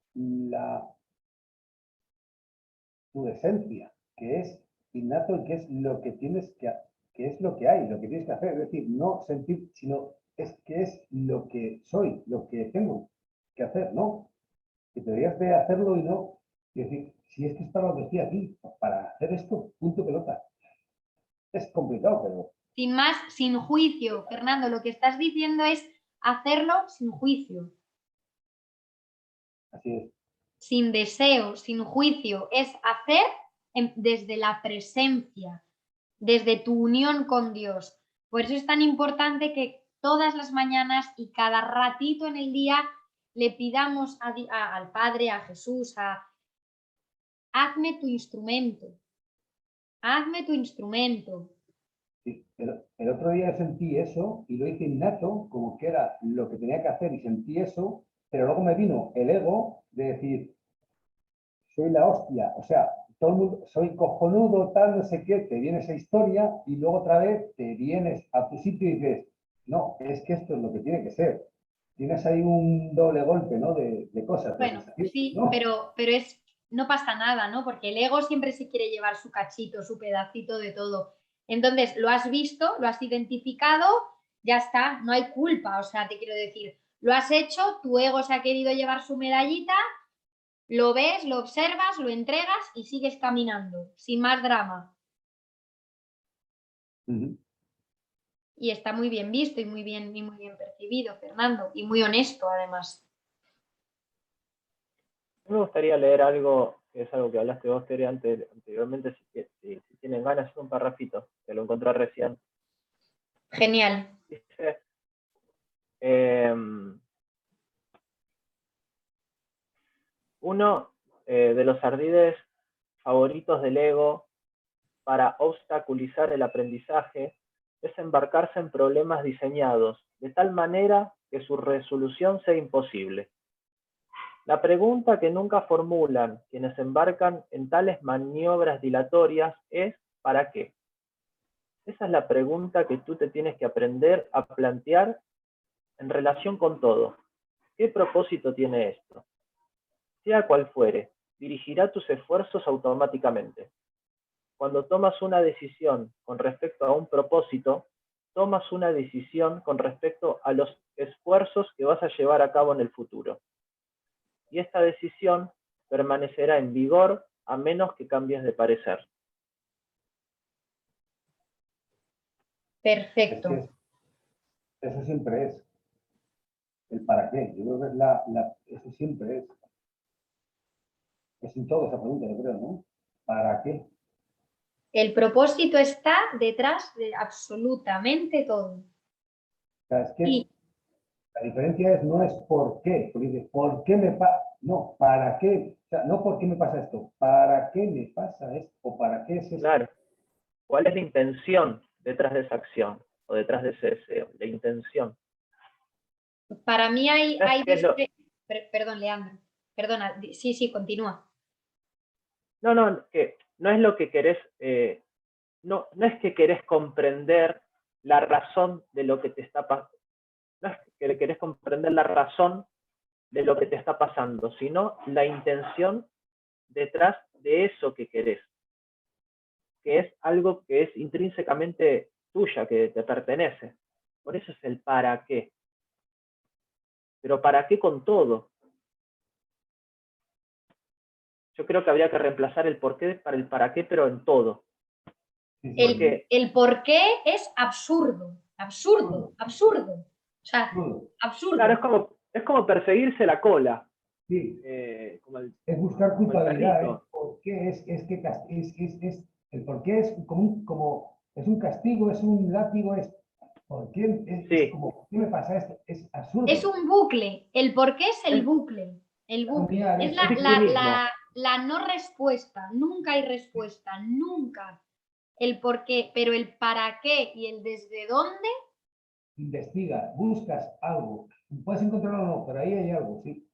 tu esencia, que es innato y que es lo que que es lo que hay, lo que tienes que hacer. Es decir, no sentir, sino es que es lo que soy, lo que tengo que hacer, ¿no? Que deberías de hacerlo y no. Y decir, si es que es para lo que estoy aquí, para hacer esto, punto pelota. Es complicado, pero... Sin más, sin juicio, Fernando, lo que estás diciendo es hacerlo sin juicio. Así es. Sin deseo, sin juicio, es hacer desde la presencia, desde tu unión con Dios. Por eso es tan importante que todas las mañanas y cada ratito en el día le pidamos al Padre, a Jesús, hazme tu instrumento, hazme tu instrumento. Sí, pero el otro día sentí eso y lo hice innato, como que era lo que tenía que hacer y sentí eso, pero luego me vino el ego de decir, soy la hostia, o sea, todo el mundo, soy cojonudo, tal, no sé qué, te viene esa historia y luego otra vez te vienes a tu sitio y dices, no, es que esto es lo que tiene que ser. Tienes ahí un doble golpe, ¿no? De cosas, de Bueno, sensaciones, sí, ¿no? pero no pasa nada, ¿no? Porque el ego siempre se quiere llevar su cachito, su pedacito de todo. Entonces, lo has visto, lo has identificado, ya está, no hay culpa. O sea, te quiero decir, lo has hecho, tu ego se ha querido llevar su medallita, lo ves, lo observas, lo entregas y sigues caminando, sin más drama. Ujú. Y está muy bien visto y muy bien percibido, Fernando, y muy honesto además. Me gustaría leer algo, que es algo que hablaste vos, Tere, anteriormente, si tienen ganas, es un parrafito, que lo encontré recién. Genial. Dice, uno de los ardides favoritos del ego para obstaculizar el aprendizaje es embarcarse en problemas diseñados de tal manera que su resolución sea imposible. La pregunta que nunca formulan quienes embarcan en tales maniobras dilatorias es ¿para qué? Esa es la pregunta que tú te tienes que aprender a plantear en relación con todo. ¿Qué propósito tiene esto? Sea cual fuere, dirigirá tus esfuerzos automáticamente. Cuando tomas una decisión con respecto a un propósito, tomas una decisión con respecto a los esfuerzos que vas a llevar a cabo en el futuro. Y esta decisión permanecerá en vigor a menos que cambies de parecer. Perfecto. Es que eso siempre es. El para qué. Yo creo que eso siempre es. Es en todo esa pregunta, yo creo, ¿no? ¿Para qué? El propósito está detrás de absolutamente todo. O sea, es que Y la diferencia no es por qué, porque dices, ¿por qué me pasa? No, ¿para qué? O sea, no por qué me pasa esto, ¿para qué me pasa esto? ¿O para qué es esto? Claro, ¿cuál es la intención detrás de esa acción o detrás de ese deseo? La intención. para mí hay dos... Lo... Perdón, Leandro. Perdona, sí, continúa. No, que no es lo que querés, no es que querés comprender la razón de lo que te está pasando, no es que querés comprender la razón de lo que te está pasando, sino la intención detrás de eso que querés, que es algo que es intrínsecamente tuya, que te pertenece. Por eso es el para qué. Pero ¿para qué con todo? Yo creo que habría que reemplazar el por qué para el para qué, pero en todo. El por qué es absurdo. O sea, absurdo. Claro, es como perseguirse la cola. Sí, Como es buscar como el culpabilidad, ¿eh? perrito. ¿Por qué el por qué es como es un castigo, es un látigo, ¿por qué Sí, como, ¿qué me pasa esto? Es absurdo. Es un bucle. El por qué es el es, bucle. El bucle. Es es victimismo. la no respuesta. Nunca hay respuesta. Nunca. El por qué. Pero el para qué y el desde dónde, Investiga, buscas algo. Puedes encontrarlo o no, pero ahí hay algo, sí.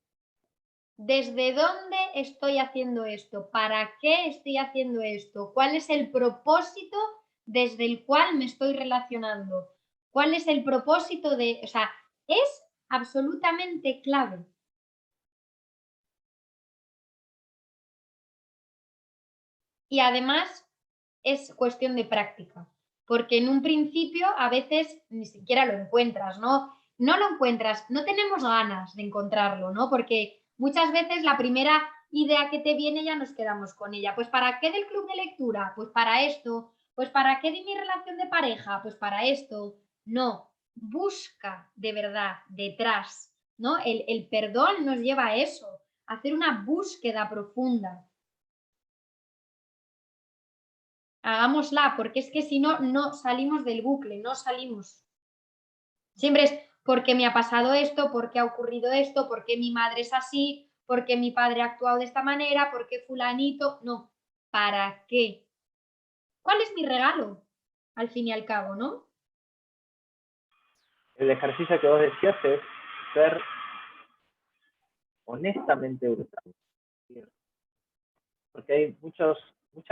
desde dónde estoy haciendo esto, para qué estoy haciendo esto, cuál es el propósito desde el cual me estoy relacionando, cuál es el propósito de, o sea, es absolutamente clave. Y además es cuestión de práctica, porque en un principio a veces ni siquiera lo encuentras, ¿no? No lo encuentras, no tenemos ganas de encontrarlo, ¿no? Porque muchas veces la primera idea que te viene ya nos quedamos con ella. Pues ¿para qué del club de lectura? Pues para esto. Pues ¿para qué de mi relación de pareja? Pues para esto. No, busca de verdad detrás, ¿no? El perdón nos lleva a eso, a hacer una búsqueda profunda. Hagámosla, porque es que si no, no salimos del bucle, no salimos. Siempre es porque me ha pasado esto, porque ha ocurrido esto, porque mi madre es así, porque mi padre ha actuado de esta manera, porque fulanito. No, ¿para qué? ¿Cuál es mi regalo? al fin y al cabo, ¿no? El ejercicio que vos decías es ser honestamente brutal. Porque hay muchas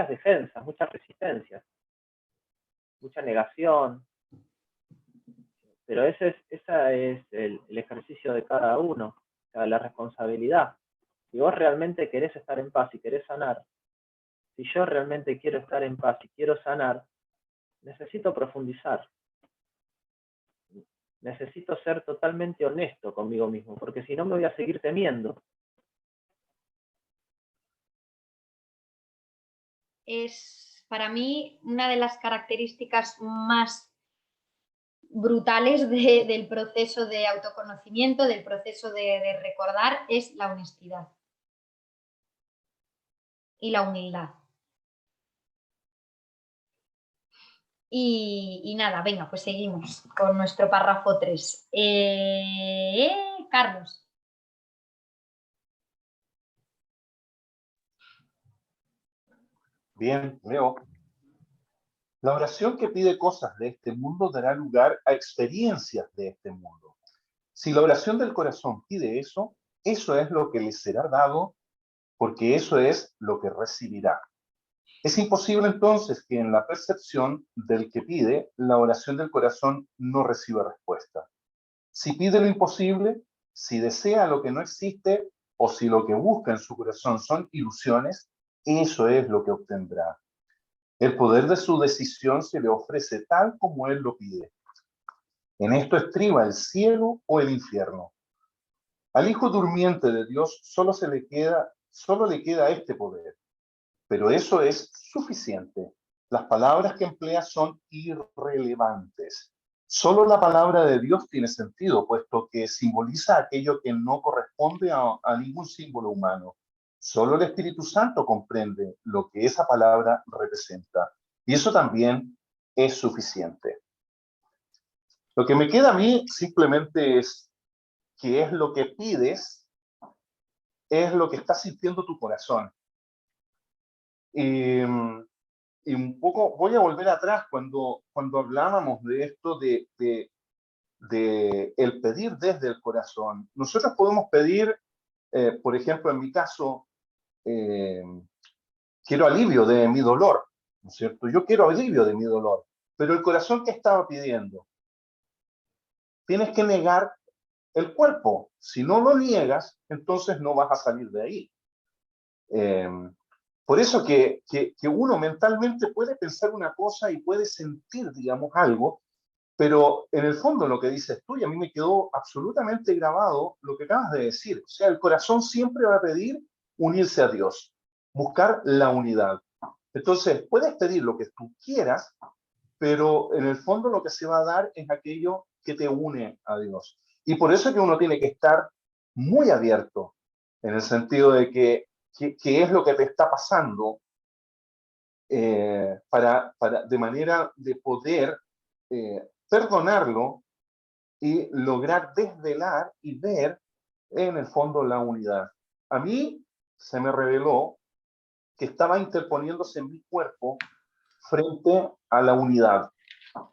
defensas, muchas resistencias, mucha negación, pero ese es el ejercicio de cada uno, o sea, la responsabilidad. Si vos realmente querés estar en paz y querés sanar, si yo realmente quiero estar en paz y quiero sanar, necesito profundizar. Necesito ser totalmente honesto conmigo mismo, porque si no me voy a seguir temiendo. Es para mí una de las características más brutales del proceso de autoconocimiento, del proceso de recordar, es la honestidad y la humildad. Y nada, venga, pues seguimos con nuestro párrafo 3. Carlos. Bien, Leo. La oración que pide cosas de este mundo dará lugar a experiencias de este mundo. Si la oración del corazón pide eso, eso es lo que le será dado, porque eso es lo que recibirá. Es imposible entonces que en la percepción del que pide, la oración del corazón no reciba respuesta. Si pide lo imposible, si desea lo que no existe, o si lo que busca en su corazón son ilusiones, eso es lo que obtendrá. El poder de su decisión se le ofrece tal como él lo pide. En esto estriba el cielo o el infierno. Al hijo durmiente de Dios solo le queda este poder. Pero eso es suficiente. Las palabras que emplea son irrelevantes. Solo la palabra de Dios tiene sentido, puesto que simboliza aquello que no corresponde a ningún símbolo humano. Solo el Espíritu Santo comprende lo que esa palabra representa. Y eso también es suficiente. Lo que me queda a mí simplemente es que es lo que pides, es lo que está sintiendo tu corazón. Y un poco voy a volver atrás cuando hablábamos de esto de el pedir desde el corazón. Nosotros podemos pedir, por ejemplo, en mi caso, quiero alivio de mi dolor, ¿no es cierto? Yo quiero alivio de mi dolor, pero el corazón, ¿qué estaba pidiendo? Tienes que negar el cuerpo. Si no lo niegas, entonces no vas a salir de ahí. Por eso que uno mentalmente puede pensar una cosa y puede sentir, digamos, algo, pero en el fondo lo que dices tú, y a mí me quedó absolutamente grabado lo que acabas de decir. O sea, el corazón siempre va a pedir unirse a Dios, buscar la unidad. Entonces, puedes pedir lo que tú quieras, pero en el fondo lo que se va a dar es aquello que te une a Dios. Y por eso es que uno tiene que estar muy abierto, en el sentido de que qué es lo que te está pasando, de manera de poder perdonarlo y lograr desvelar y ver en el fondo la unidad. A mí se me reveló que estaba interponiéndose en mi cuerpo frente a la unidad.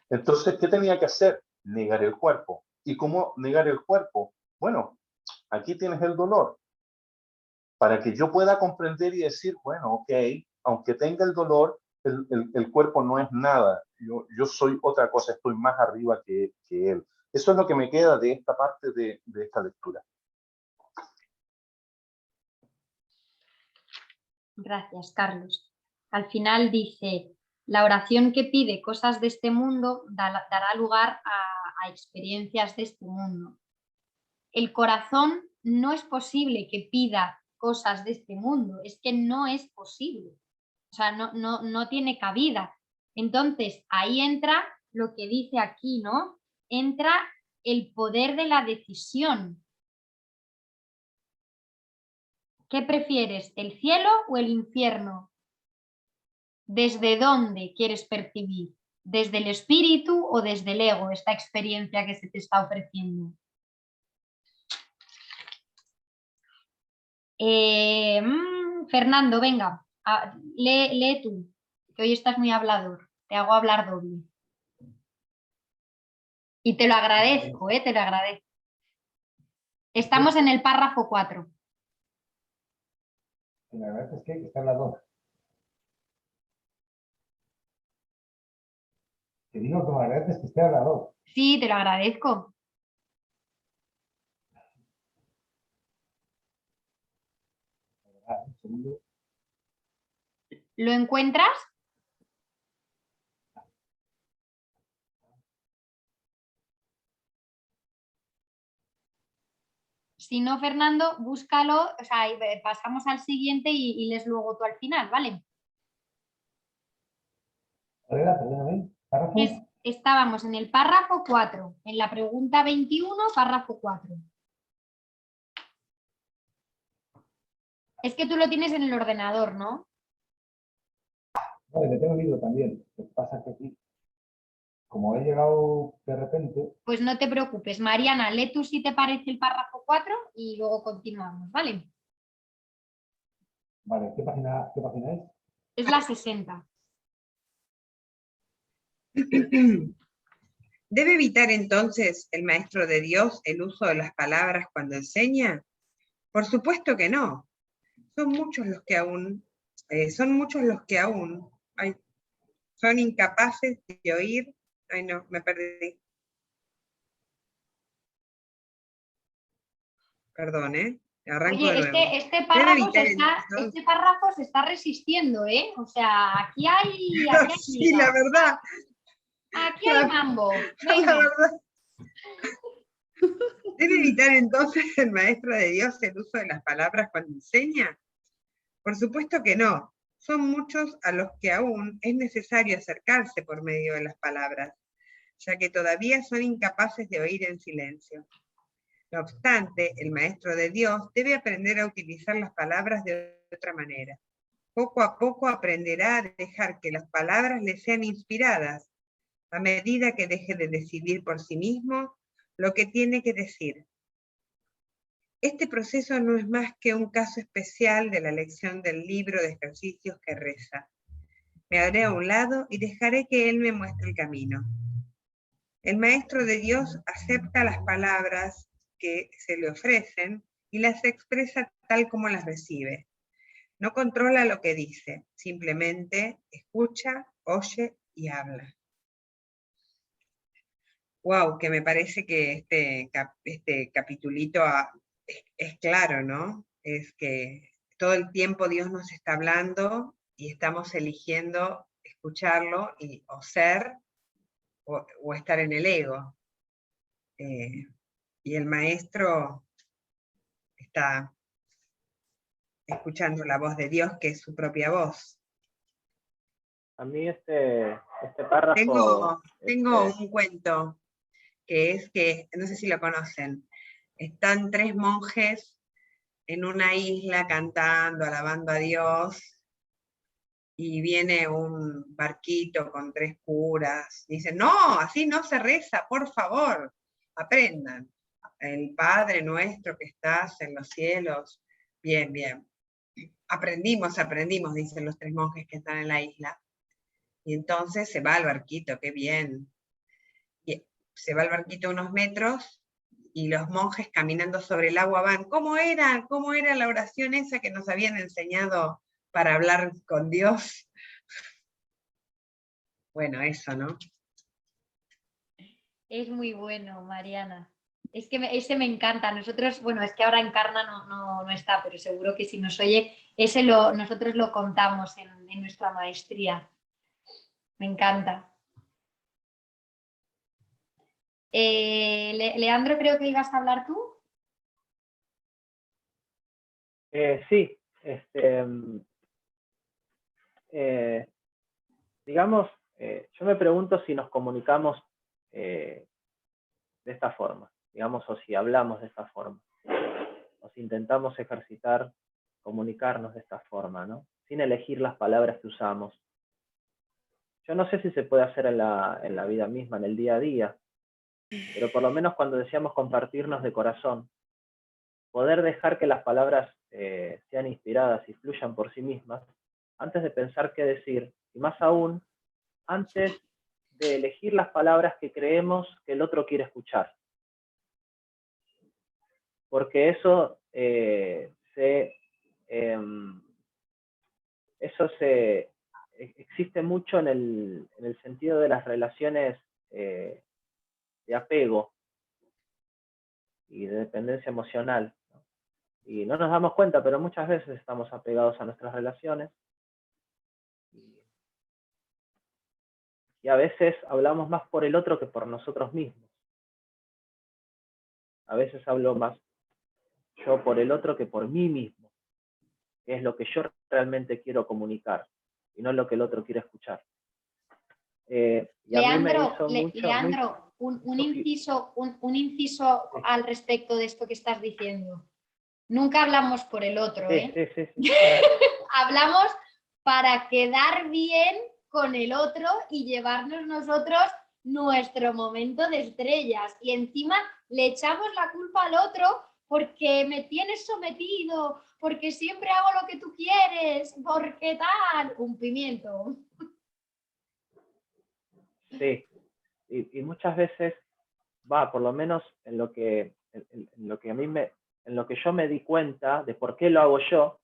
Entonces, ¿qué tenía que hacer? Negar el cuerpo. ¿Y cómo negar el cuerpo? Bueno, aquí tienes el dolor. Para que yo pueda comprender y decir, bueno, ok, aunque tenga el dolor, el cuerpo no es nada. Yo soy otra cosa, estoy más arriba que él. Eso es lo que me queda de esta parte de esta lectura. Gracias, Carlos. Al final dice, la oración que pide cosas de este mundo dará lugar a experiencias de este mundo. El corazón no es posible que pida cosas de este mundo, es que no es posible. O sea, no tiene cabida. Entonces, ahí entra lo que dice aquí, ¿no? Entra el poder de la decisión. ¿Qué prefieres, el cielo o el infierno? ¿Desde dónde quieres percibir? ¿Desde el espíritu o desde el ego esta experiencia que se te está ofreciendo? Fernando, venga, lee tú, que hoy estás muy hablador. Te hago hablar doble. Y te lo agradezco, te lo agradezco. Estamos en el párrafo 4. La verdad es que está hablador. Te digo que me agradeces que esté hablador. Sí, te lo agradezco. Un segundo. ¿Lo encuentras? Si no, Fernando, búscalo, o sea, pasamos al siguiente y lees luego tú al final, ¿vale? ¿Cuál era? Perdóname. ¿Párrafo? Estábamos en el párrafo 4, en la pregunta 21, párrafo 4. Es que tú lo tienes en el ordenador, ¿no? No, le tengo el libro también. Lo que pasa es que aquí, como he llegado de repente, Pues no te preocupes, Mariana, lee tú si te parece el párrafo 4 y luego continuamos, ¿vale? vale, ¿qué página es? Es la 60. ¿Debe evitar entonces el maestro de Dios el uso de las palabras cuando enseña? Por supuesto que no. Son muchos los que aún son incapaces de oír. Ay, no, me perdí. Perdón, arranco de Oye, nuevo. este Debe párrafo evitar este párrafo se está resistiendo, ¿eh? O sea, aquí hay Sí, liga. la verdad. Aquí hay mambo. La Venga. verdad. ¿Debe evitar entonces el maestro de Dios el uso de las palabras cuando enseña? Por supuesto que no. Son muchos a los que aún es necesario acercarse por medio de las palabras, ya que todavía son incapaces de oír en silencio. No obstante, el maestro de Dios debe aprender a utilizar las palabras de otra manera. Poco a poco aprenderá a dejar que las palabras le sean inspiradas, a medida que deje de decidir por sí mismo lo que tiene que decir. Este proceso no es más que un caso especial de la lección del libro de ejercicios que reza. Me haré a un lado y dejaré que Él me muestre el camino. El Maestro de Dios acepta las palabras que se le ofrecen y las expresa tal como las recibe. No controla lo que dice, simplemente escucha, oye y habla. Wow, que me parece que este capitulito es claro, ¿no? Es que todo el tiempo Dios nos está hablando y estamos eligiendo escucharlo o ser o estar en el ego. Y el maestro está escuchando la voz de Dios, que es su propia voz. A mí este párrafo... Tengo un cuento que es que, no sé si lo conocen, están 3 monjes en una isla cantando, alabando a Dios, y viene un barquito con 3 curas, dicen, no, así no se reza, por favor, aprendan. El Padre nuestro que estás en los cielos, bien, bien. Aprendimos, dicen los 3 monjes que están en la isla. Y entonces se va el barquito, qué bien. Y se va el barquito unos metros, y los monjes caminando sobre el agua van, ¿cómo era la oración esa que nos habían enseñado para hablar con Dios? Bueno, eso, ¿no? Es muy bueno, Mariana. Es que ese me encanta. Nosotros, bueno, es que ahora Encarna no está, pero seguro que si nos oye, nosotros lo contamos en nuestra maestría. Me encanta. Leandro, creo que ibas a hablar tú. Sí, digamos, yo me pregunto si nos comunicamos de esta forma, digamos, o si hablamos de esta forma, o si intentamos ejercitar, comunicarnos de esta forma, ¿no? Sin elegir las palabras que usamos. Yo no sé si se puede hacer en la vida misma, en el día a día, pero por lo menos cuando deseamos compartirnos de corazón, poder dejar que las palabras sean inspiradas y fluyan por sí mismas, antes de pensar qué decir, y más aún, antes de elegir las palabras que creemos que el otro quiere escuchar. Porque eso existe mucho en el sentido de las relaciones de apego y de dependencia emocional, ¿no? Y no nos damos cuenta, pero muchas veces estamos apegados a nuestras relaciones. Y a veces hablamos más por el otro que por nosotros mismos. A veces hablo más yo por el otro que por mí mismo, que es lo que yo realmente quiero comunicar, y no lo que el otro quiere escuchar. Y a mí me hizo Leandro, un inciso al respecto de esto que estás diciendo. Nunca hablamos por el otro, ¿eh? Sí. Hablamos para quedar bien con el otro y llevarnos nosotros nuestro momento de estrellas. Y encima le echamos la culpa al otro porque me tienes sometido, porque siempre hago lo que tú quieres, porque tal, un pimiento. Sí, y muchas veces por lo menos en lo que yo me di cuenta de por qué lo hago yo,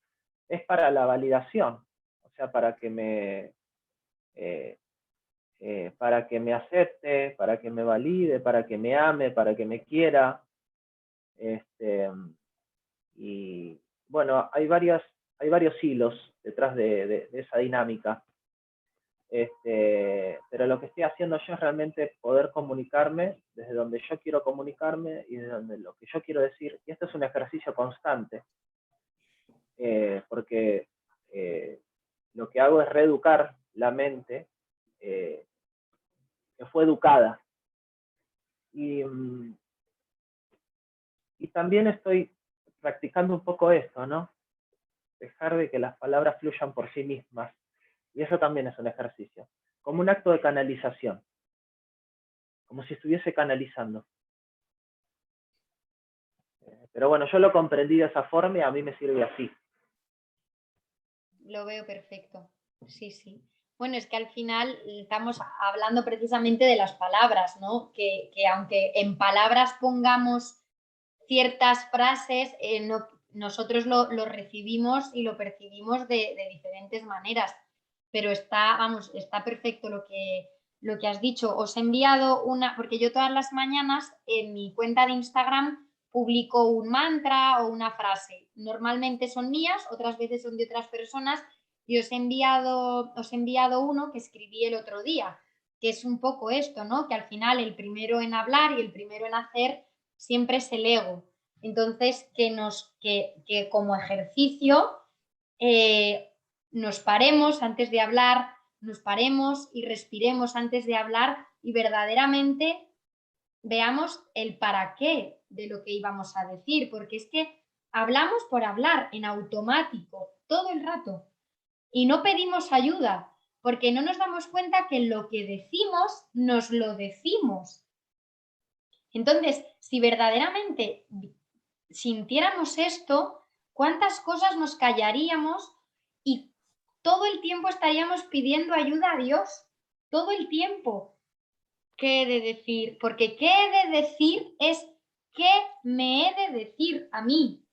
es para la validación, o sea, para que me acepte, para que me valide, para que me ame, para que me quiera. Y bueno, hay varios hilos detrás de esa dinámica. Pero lo que estoy haciendo yo es realmente poder comunicarme desde donde yo quiero comunicarme y desde donde lo que yo quiero decir. Y esto es un ejercicio constante, porque lo que hago es reeducar la mente que fue educada. Y también estoy practicando un poco esto, ¿no? Dejar de que las palabras fluyan por sí mismas. Y eso también es un ejercicio, como un acto de canalización, como si estuviese canalizando. Pero bueno, yo lo comprendí de esa forma y a mí me sirve así. Lo veo perfecto, sí. Bueno, es que al final estamos hablando precisamente de las palabras, ¿no? Que aunque en palabras pongamos ciertas frases, nosotros lo recibimos y lo percibimos de diferentes maneras. Pero está perfecto lo que has dicho. Os he enviado porque yo todas las mañanas en mi cuenta de Instagram publico un mantra o una frase. Normalmente son mías, otras veces son de otras personas, y os he enviado uno que escribí el otro día, que es un poco esto, ¿no? Que al final el primero en hablar y el primero en hacer siempre es el ego. Entonces, que como ejercicio nos paremos antes de hablar, nos paremos y respiremos antes de hablar y verdaderamente veamos el para qué de lo que íbamos a decir, porque es que hablamos por hablar en automático todo el rato y no pedimos ayuda, porque no nos damos cuenta que lo que decimos nos lo decimos. Entonces, si verdaderamente sintiéramos esto, ¿cuántas cosas nos callaríamos y todo el tiempo estaríamos pidiendo ayuda a Dios? Todo el tiempo. ¿Qué he de decir? Porque qué he de decir es qué me he de decir a mí.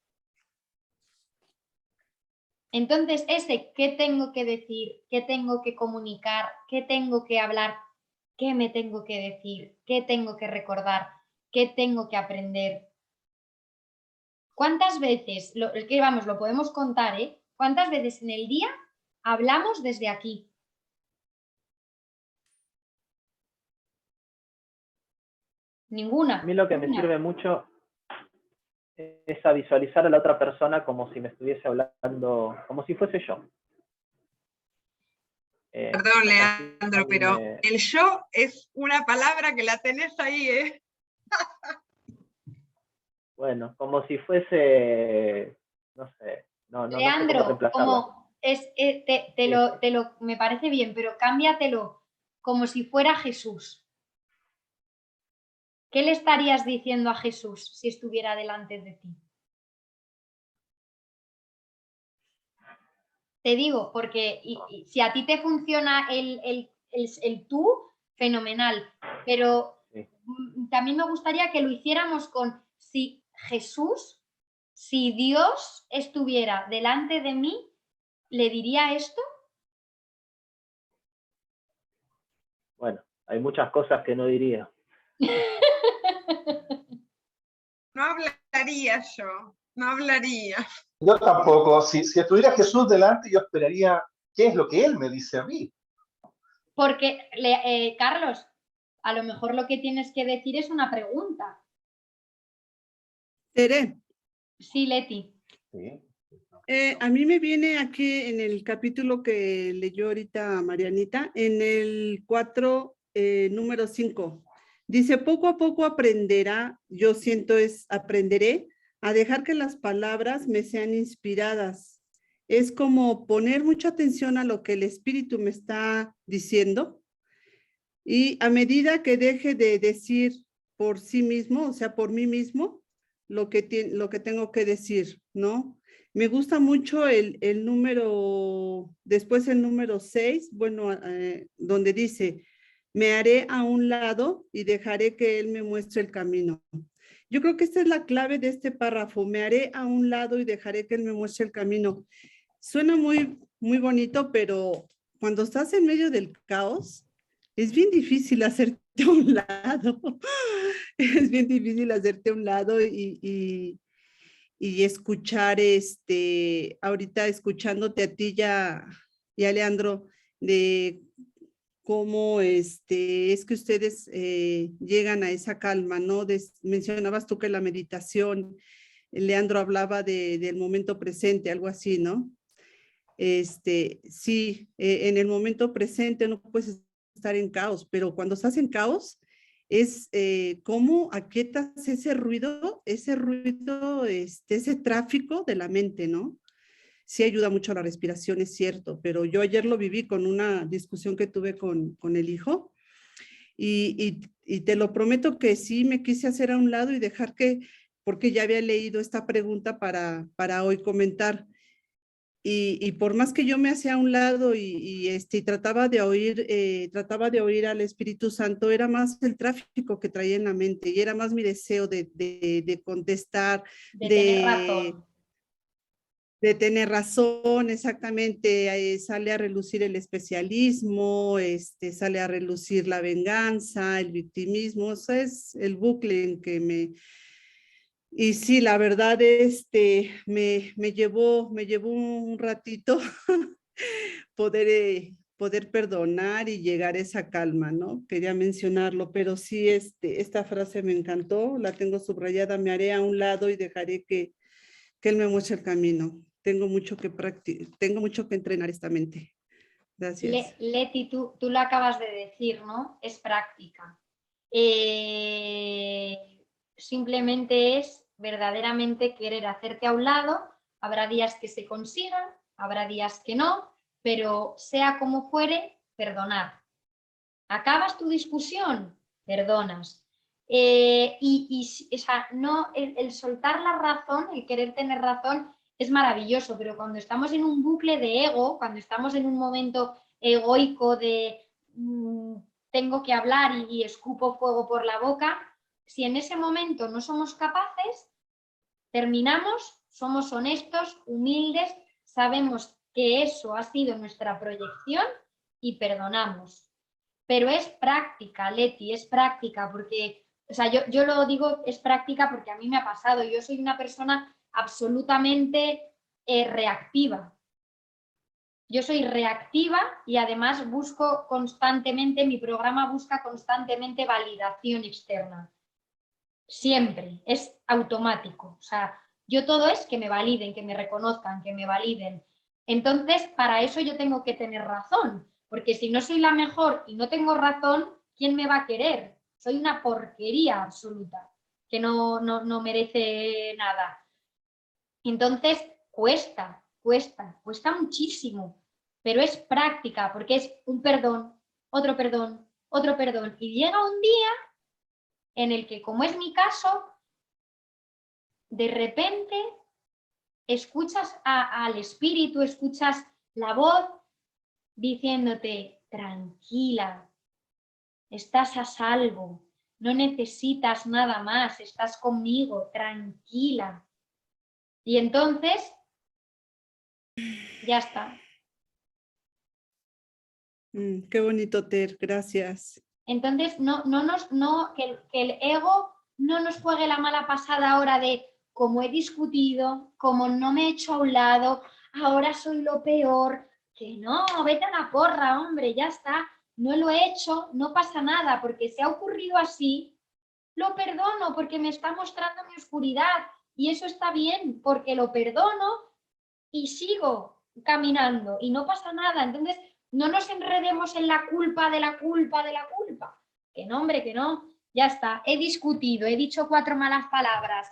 Entonces, ese qué tengo que decir, qué tengo que comunicar, qué tengo que hablar, qué me tengo que decir, qué tengo que recordar, qué tengo que aprender. ¿Cuántas veces, lo podemos contar, ¿eh? ¿Cuántas veces en el día hablamos desde aquí? Ninguna. A mí lo que me sirve mucho es a visualizar a la otra persona como si me estuviese hablando, como si fuese yo. Perdón, Leandro, pero el yo es una palabra que la tenés ahí, ¿eh? Bueno, como si fuese, no sé, no Leandro, sé cómo reemplazarlo. Me parece bien, pero cámbiatelo como si fuera Jesús. ¿Qué le estarías diciendo a Jesús si estuviera delante de ti? Te digo, porque si a ti te funciona el tú, fenomenal. Pero Sí. también me gustaría que lo hiciéramos con si Jesús, si Dios estuviera delante de mí, ¿le diría esto? Bueno, hay muchas cosas que no diría. No hablaría yo, no hablaría. Yo tampoco. Si estuviera Jesús delante, yo esperaría qué es lo que Él me dice a mí. Porque, Carlos, a lo mejor lo que tienes que decir es una pregunta. Tere, Sí, Leti. Sí. a mí me viene aquí en el capítulo que leyó ahorita Marianita, en el 4, número 5. Dice, poco a poco aprenderá, yo siento aprenderé a dejar que las palabras me sean inspiradas. Es como poner mucha atención a lo que el espíritu me está diciendo y a medida que deje de decir por sí mismo, o sea, por mí mismo, lo que tengo que decir, ¿no? Me gusta mucho el número, después el número 6, bueno, donde dice, me haré a un lado y dejaré que Él me muestre el camino. Yo creo que esta es la clave de este párrafo, me haré a un lado y dejaré que Él me muestre el camino. Suena muy, muy bonito, pero cuando estás en medio del caos, es bien difícil hacerte a un lado. Es bien difícil hacerte a un lado y escuchar, ahorita escuchándote a ti y a Leandro, de cómo es que ustedes llegan a esa calma, ¿no? Mencionabas tú que la meditación, Leandro hablaba del momento presente, algo así, ¿no? Sí, en el momento presente no puedes estar en caos, pero cuando estás en caos es cómo aquietas ese ruido, ese tráfico de la mente, ¿no? Sí ayuda mucho a la respiración, es cierto, pero yo ayer lo viví con una discusión que tuve con el hijo y te lo prometo que sí me quise hacer a un lado y dejar porque ya había leído esta pregunta para hoy comentar. Y por más que yo me hacía a un lado y trataba de oír al Espíritu Santo, era más el tráfico que traía en la mente y era más mi deseo de contestar, De tener razón. de tener razón, exactamente. Sale a relucir el especialismo, sale a relucir la venganza, el victimismo, o sea, es el bucle en que y sí, la verdad, me llevó un ratito poder perdonar y llegar a esa calma, ¿no? Quería mencionarlo, pero sí, esta frase me encantó, la tengo subrayada, me haré a un lado y dejaré que Él me muestre el camino. Tengo mucho que entrenar esta mente. Gracias. Leti, tú lo acabas de decir, ¿no? Es práctica. Simplemente es verdaderamente querer hacerte a un lado. Habrá días que se consigan, habrá días que no, pero sea como fuere, perdonar. Acabas tu discusión, perdonas. O sea, no, el soltar la razón, el querer tener razón, es maravilloso, pero cuando estamos en un bucle de ego, cuando estamos en un momento egoico de tengo que hablar y escupo fuego por la boca, si en ese momento no somos capaces, terminamos, somos honestos, humildes, sabemos que eso ha sido nuestra proyección y perdonamos. Pero es práctica, Leti, es práctica, porque, o sea, yo lo digo, es práctica porque a mí me ha pasado. Yo soy una persona absolutamente reactiva. Yo soy reactiva y además busco constantemente, mi programa busca constantemente validación externa. Siempre, es automático. O sea, yo todo es que me validen, que me reconozcan, que me validen. Entonces, para eso yo tengo que tener razón, porque si no soy la mejor y no tengo razón, ¿quién me va a querer? Soy una porquería absoluta, que no merece nada. Entonces, cuesta muchísimo, pero es práctica, porque es un perdón, otro perdón, otro perdón. Y llega un día en el que, como es mi caso, de repente escuchas al espíritu, escuchas la voz diciéndote, tranquila, estás a salvo, no necesitas nada más, estás conmigo, tranquila. Y entonces, ya está. Qué bonito, Ter, gracias. Entonces, que el ego no nos juegue la mala pasada ahora de como he discutido, como no me he hecho a un lado, ahora soy lo peor. Que no, vete a la porra, hombre, ya está. No lo he hecho, no pasa nada, porque se ha ocurrido así, lo perdono porque me está mostrando mi oscuridad y eso está bien, porque lo perdono y sigo caminando y no pasa nada. Entonces, no nos enredemos en la culpa de la culpa de la culpa. Que no, hombre, que no. Ya está. He discutido, he dicho 4 malas palabras,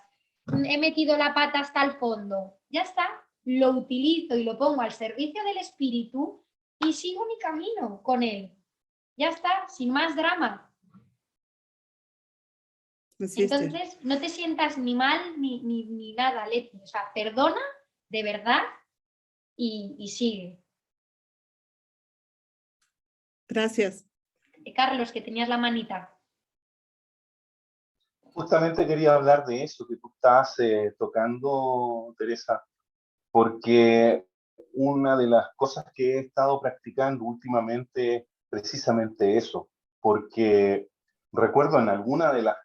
he metido la pata hasta el fondo. Ya está. Lo utilizo y lo pongo al servicio del espíritu y sigo mi camino con él. Ya está, sin más drama. Así es, Ter. Entonces, no te sientas ni mal ni nada, Leti. O sea, perdona de verdad y sigue. Gracias. Carlos, que tenías la manita. Justamente quería hablar de eso que tú estás tocando, Teresa, porque una de las cosas que he estado practicando últimamente es precisamente eso, porque recuerdo en alguna de las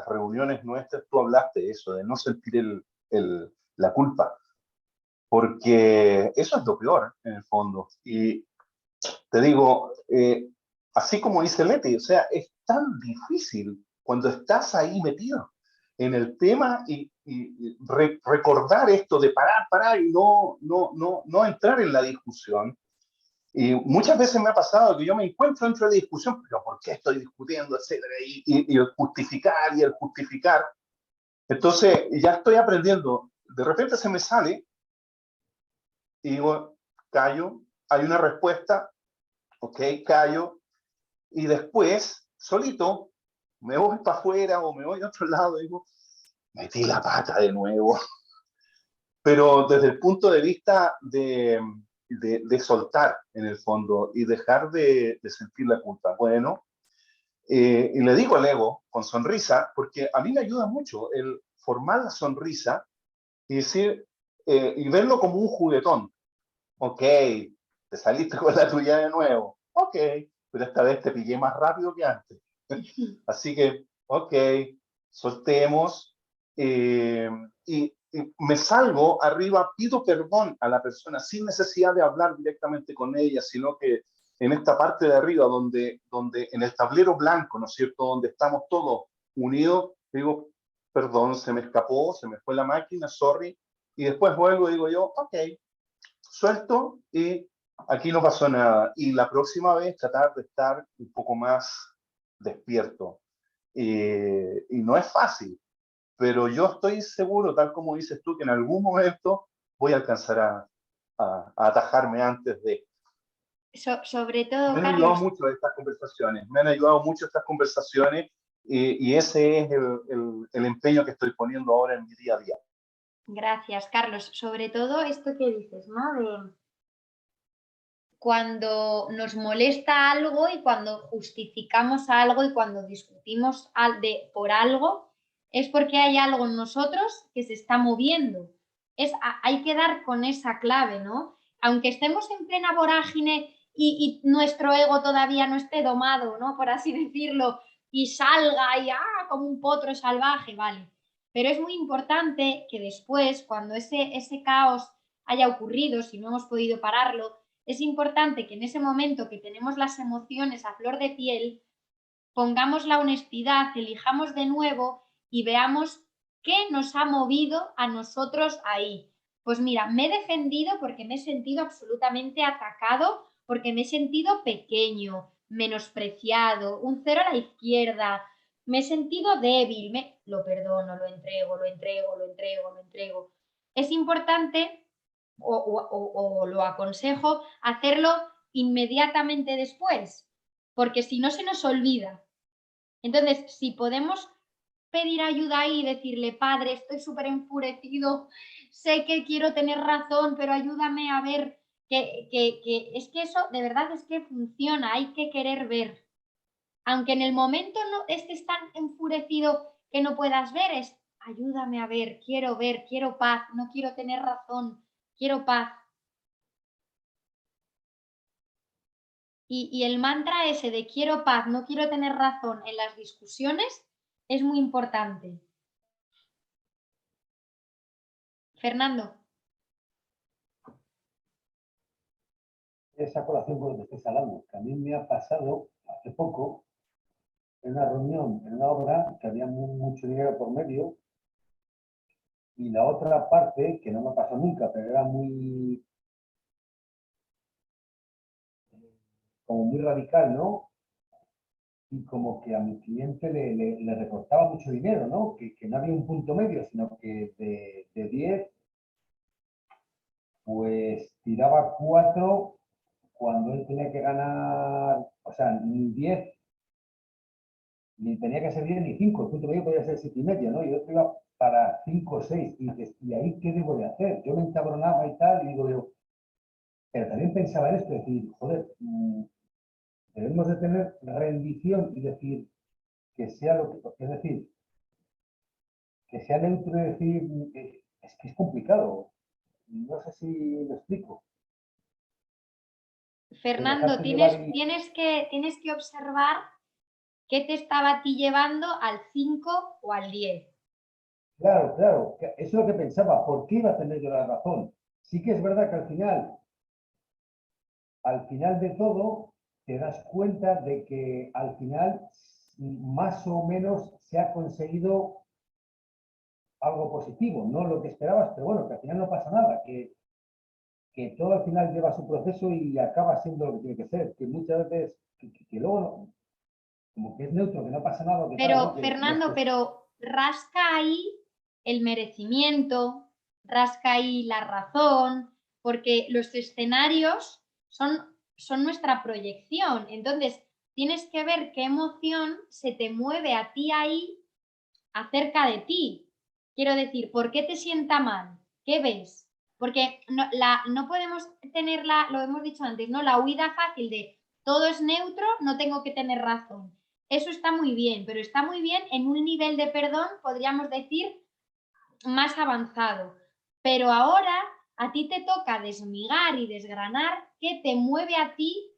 reuniones nuestras tú hablaste de eso, de no sentir la culpa, porque eso es lo peor en el fondo. Y te digo, así como dice Leti, o sea, es tan difícil cuando estás ahí metido en el tema y recordar esto de parar y no entrar en la discusión. Y muchas veces me ha pasado que yo me encuentro dentro de la discusión, pero ¿por qué estoy discutiendo? Etcétera, y el justificar y el justificar. Entonces ya estoy aprendiendo, de repente se me sale y digo, callo, hay una respuesta, ok, callo, y después, solito, me voy para afuera o me voy a otro lado y digo, metí la pata de nuevo. Pero desde el punto de vista de soltar, en el fondo, y dejar de sentir la culpa. Bueno, y le digo al ego, con sonrisa, porque a mí me ayuda mucho el formar la sonrisa y decir, y verlo como un juguetón. Ok, te saliste con la tuya de nuevo. Ok, pero esta vez te pillé más rápido que antes. Así que, ok, soltemos y me salgo arriba, pido perdón a la persona sin necesidad de hablar directamente con ella, sino que en esta parte de arriba, donde en el tablero blanco, ¿no es cierto?, donde estamos todos unidos, digo, perdón, se me escapó, se me fue la máquina, sorry, y después vuelvo y digo yo, ok, suelto y aquí no pasó nada. Y la próxima vez tratar de estar un poco más despierto. Y no es fácil, pero yo estoy seguro, tal como dices tú, que en algún momento voy a alcanzar a atajarme antes de... Sobre todo, Me han ayudado Carlos, mucho estas conversaciones, me han ayudado mucho estas conversaciones y ese es el empeño que estoy poniendo ahora en mi día a día. gracias, Carlos. Sobre todo esto que dices, ¿no? De cuando nos molesta algo y cuando justificamos algo y cuando discutimos por algo, es porque hay algo en nosotros que se está moviendo. Hay que dar con esa clave, ¿no? Aunque estemos en plena vorágine y nuestro ego todavía no esté domado, ¿no? Por así decirlo, y salga y como un potro salvaje, vale. Pero es muy importante que después, cuando ese caos haya ocurrido, si no hemos podido pararlo, es importante que en ese momento que tenemos las emociones a flor de piel, pongamos la honestidad, elijamos de nuevo y veamos qué nos ha movido a nosotros ahí. Pues mira, me he defendido porque me he sentido absolutamente atacado, porque me he sentido pequeño, menospreciado, un cero a la izquierda, me he sentido débil, lo perdono, lo entrego, lo entrego, lo entrego, lo entrego. Es importante o lo aconsejo hacerlo inmediatamente después, porque si no se nos olvida. Entonces, si podemos pedir ayuda ahí y decirle, padre, estoy súper enfurecido, sé que quiero tener razón, pero ayúdame a ver que es que eso de verdad es que funciona, hay que querer ver. Aunque en el momento no estés tan enfurecido que no puedas ver, es ayúdame a ver, quiero paz, no quiero tener razón, quiero paz. Y el mantra ese de quiero paz, no quiero tener razón en las discusiones es muy importante. Fernando. Esa colación con lo que estáis hablando, que a mí me ha pasado hace poco en una reunión, en una obra, que había mucho dinero por medio, y la otra parte, que no me pasó nunca, pero era como muy radical, ¿no? Y como que a mi cliente le recortaba mucho dinero, ¿no? Que no había un punto medio, sino que de 10, pues tiraba 4 cuando él tenía que ganar, o sea, ni 10, ni tenía que ser 10 ni 5, el punto medio podía ser 7,5, ¿no? Y yo iba para 5 o 6, y dices, ¿y ahí qué debo de hacer? Yo me encabronaba y tal, y digo yo, pero también pensaba en esto, decir, joder, debemos de tener rendición y decir que sea lo que, es decir, que sea neutro y decir, es que es complicado. No sé si lo explico. Fernando, tienes que observar qué te estaba a ti llevando al 5 o al 10. Claro, claro, eso es lo que pensaba. ¿Por qué iba a tener yo la razón? Sí que es verdad que al final de todo, te das cuenta de que al final más o menos se ha conseguido algo positivo, no lo que esperabas, pero bueno, que al final no pasa nada, que todo al final lleva su proceso y acaba siendo lo que tiene que ser, que muchas veces, que luego no, como que es neutro, que no pasa nada. Pero, tal, ¿no? Fernando, pero rasca ahí el merecimiento, rasca ahí la razón, porque los escenarios son nuestra proyección. Entonces, tienes que ver qué emoción se te mueve a ti ahí acerca de ti. Quiero decir, ¿por qué te sienta mal? ¿Qué ves? Porque no podemos tener lo hemos dicho antes, ¿no? La huida fácil de todo es neutro, no tengo que tener razón. Eso está muy bien, pero está muy bien en un nivel de perdón, podríamos decir, más avanzado. Pero ahora a ti te toca desmigar y desgranar qué te mueve a ti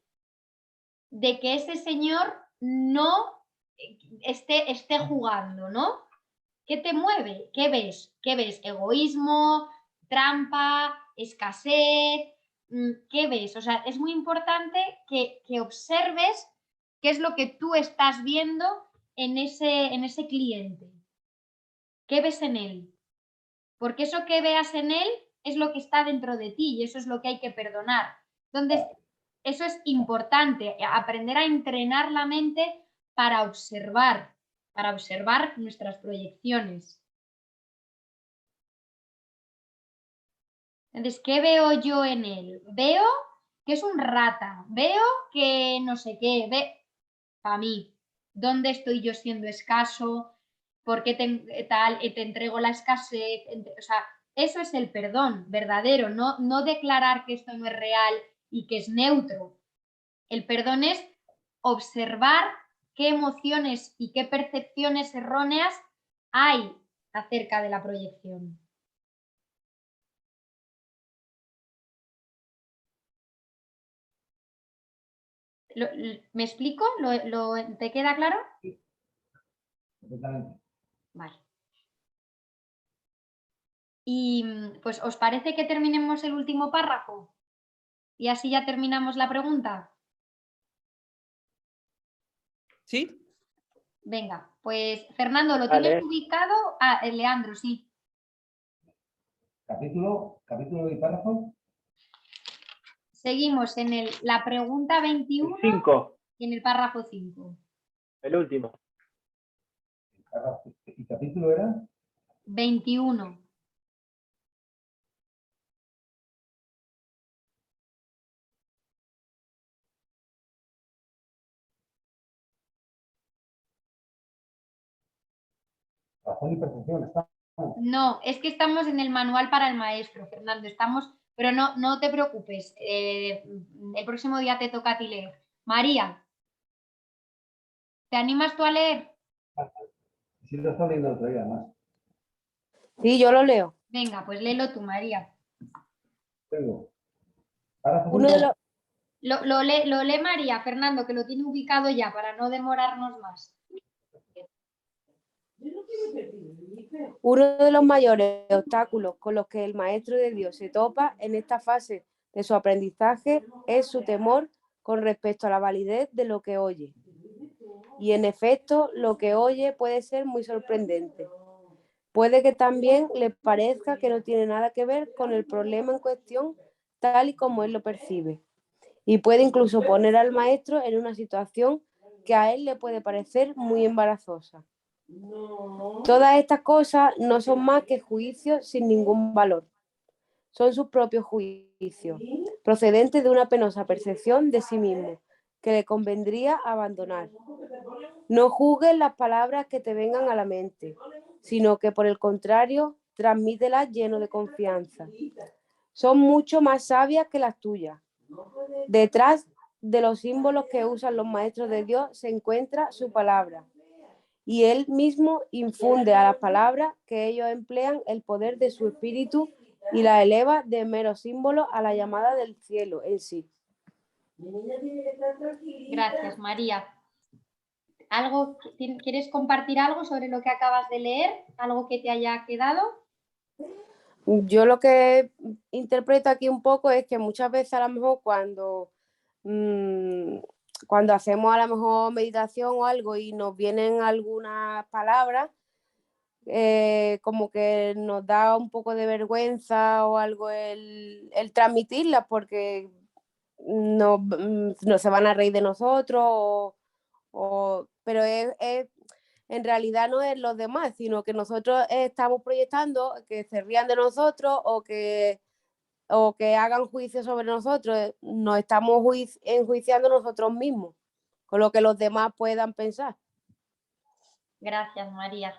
de que ese señor no esté jugando, ¿no? ¿Qué te mueve? ¿Qué ves? ¿Qué ves? ¿Egoísmo? ¿Trampa? ¿Escasez? ¿Qué ves? O sea, es muy importante que observes qué es lo que tú estás viendo en ese cliente. ¿Qué ves en él? Porque eso que veas en él es lo que está dentro de ti y eso es lo que hay que perdonar. Entonces, eso es importante, aprender a entrenar la mente para observar nuestras proyecciones. Entonces, ¿qué veo yo en él? Veo que es un rata, veo que no sé qué, para mí, ¿dónde estoy yo siendo escaso? ¿Por qué te entrego la escasez? O sea, eso es el perdón verdadero, no declarar que esto no es real y que es neutro. El perdón es observar qué emociones y qué percepciones erróneas hay acerca de la proyección. ¿Me explico? ¿Te queda claro? Sí, completamente. Vale. Y pues, ¿os parece que terminemos el último párrafo? Y así ya terminamos la pregunta. ¿Sí? Venga, pues Fernando, ¿lo Vale. tienes ubicado? Ah, Leandro, sí. Capítulo y párrafo. Seguimos en la pregunta 21 El 5, y en el párrafo 5. el último. ¿Y capítulo era? 21. Razón y percepción. Está. No, es que estamos en el manual para el maestro, Fernando. Pero no te preocupes. El próximo día te toca a ti leer. María. ¿Te animas tú a leer? Si lo estaba leyendo el otro día, además. Sí, yo lo leo. Venga, pues léelo tú, María. Tengo. Párrafo Uno de único. los, Lo lee María, Fernando, que lo tiene ubicado ya para no demorarnos más. Uno de los mayores obstáculos con los que el maestro de Dios se topa en esta fase de su aprendizaje es su temor con respecto a la validez de lo que oye. Y en efecto, lo que oye puede ser muy sorprendente. Puede que también le parezca que no tiene nada que ver con el problema en cuestión tal y como él lo percibe. Y puede incluso poner al maestro en una situación que a él le puede parecer muy embarazosa. Todas estas cosas no son más que juicios sin ningún valor. Son sus propios juicios, procedentes de una penosa percepción de sí mismo, que le convendría abandonar. No juzgues las palabras que te vengan a la mente, sino que por el contrario, transmítelas lleno de confianza. Son mucho más sabias que las tuyas. Detrás de los símbolos que usan los maestros de Dios se encuentra su palabra. Y él mismo infunde a las palabras que ellos emplean el poder de su espíritu y la eleva de meros símbolos a la llamada del cielo en sí. Gracias, María. ¿Quieres compartir algo sobre lo que acabas de leer? ¿Algo que te haya quedado? Yo lo que interpreto aquí un poco es que muchas veces a lo mejor cuando hacemos a lo mejor meditación o algo y nos vienen algunas palabras, como que nos da un poco de vergüenza o algo el transmitirlas porque no se van a reír de nosotros, pero en realidad no es los demás, sino que nosotros estamos proyectando que se rían de nosotros o que hagan juicio sobre nosotros. Nos estamos enjuiciando nosotros mismos con lo que los demás puedan pensar. Gracias, María.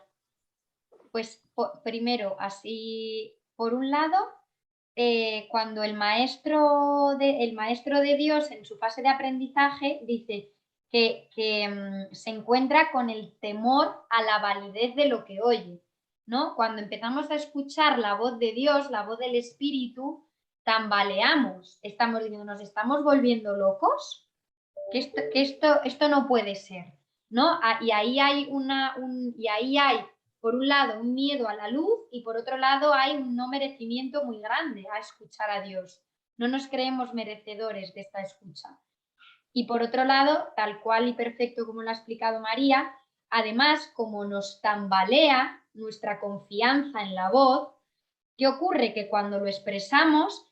Pues primero, así, por un lado, cuando el maestro de Dios en su fase de aprendizaje dice que se encuentra con el temor a la validez de lo que oye, ¿no? Cuando empezamos a escuchar la voz de Dios, la voz del Espíritu, tambaleamos, estamos diciendo, ¿nos estamos volviendo locos? Que esto no puede ser, ¿no? Y ahí hay por un lado un miedo a la luz y por otro lado hay un no merecimiento muy grande a escuchar a Dios. No nos creemos merecedores de esta escucha. Y por otro lado, tal cual y perfecto como lo ha explicado María, además, como nos tambalea nuestra confianza en la voz, ¿qué ocurre? Que cuando lo expresamos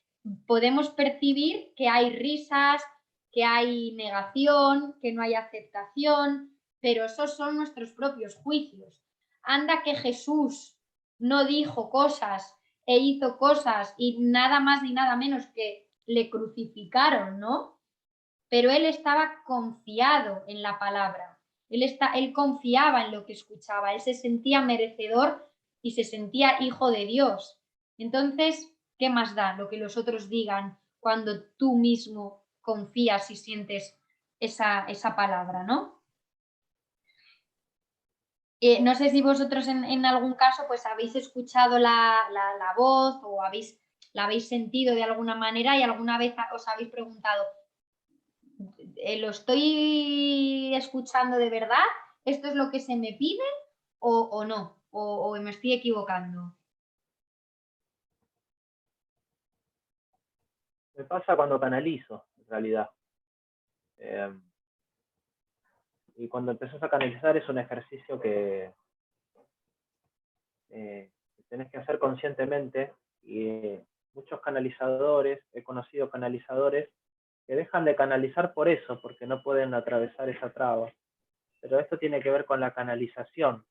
podemos percibir que hay risas, que hay negación, que no hay aceptación, pero esos son nuestros propios juicios. Anda que Jesús no dijo cosas e hizo cosas y nada más ni nada menos que le crucificaron, ¿no? Pero él estaba confiado en la palabra, él confiaba en lo que escuchaba, él se sentía merecedor y se sentía hijo de Dios. Entonces, ¿qué más da lo que los otros digan cuando tú mismo confías y sientes esa palabra, ¿no? No sé si vosotros en algún caso pues habéis escuchado la voz o la habéis sentido de alguna manera y alguna vez os habéis preguntado, ¿lo estoy escuchando de verdad? ¿Esto es lo que se me pide o no? ¿O me estoy equivocando? Me pasa cuando canalizo, en realidad. Y cuando empezás a canalizar es un ejercicio que tenés que hacer conscientemente, y muchos canalizadores, he conocido canalizadores que dejan de canalizar por eso, porque no pueden atravesar esa traba. Pero esto tiene que ver con la canalización.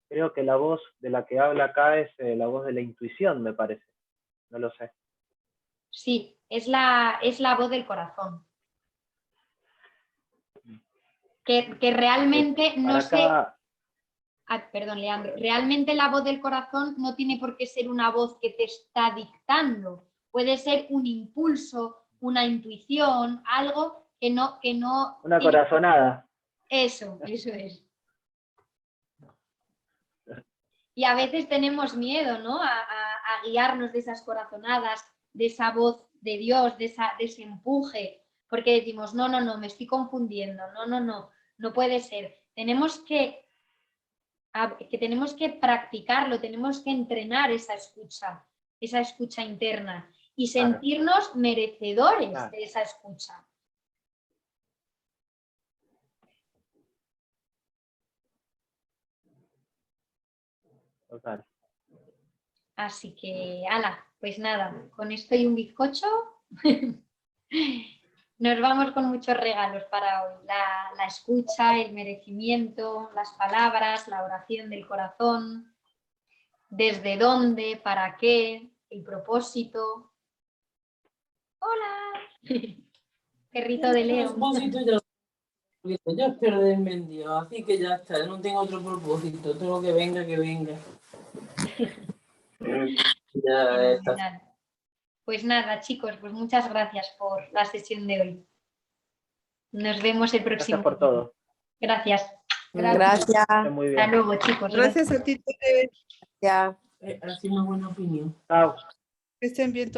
Creo que la voz de la que habla acá es la voz de la intuición, me parece. No lo sé. Sí, es la voz del corazón. Que realmente no sé... perdón, Leandro. Realmente la voz del corazón no tiene por qué ser una voz que te está dictando. Puede ser un impulso, una intuición, algo que no... Una corazonada. Eso es. Y a veces tenemos miedo, ¿no? A guiarnos de esas corazonadas, de esa voz de Dios, de ese empuje, porque decimos, no, me estoy confundiendo, no puede ser. Tenemos que practicarlo, tenemos que entrenar esa escucha interna y sentirnos merecedores de esa escucha. Total. Así que, ala, pues nada, con esto y un bizcocho nos vamos con muchos regalos para hoy. La escucha, el merecimiento, las palabras, la oración del corazón, desde dónde, para qué, el propósito. ¡Hola! Perrito de Leo. Yo espero en Dios, así que ya está, no tengo otro propósito, todo lo que venga, que venga. Ya está. Pues nada, chicos, pues muchas gracias por la sesión de hoy. Nos vemos el próximo. Gracias por todo. Gracias. Gracias. Muy bien. Hasta luego, chicos. Gracias a ti, Tere. Gracias. Ha sido una buena opinión. Chao. Que estén bien todos.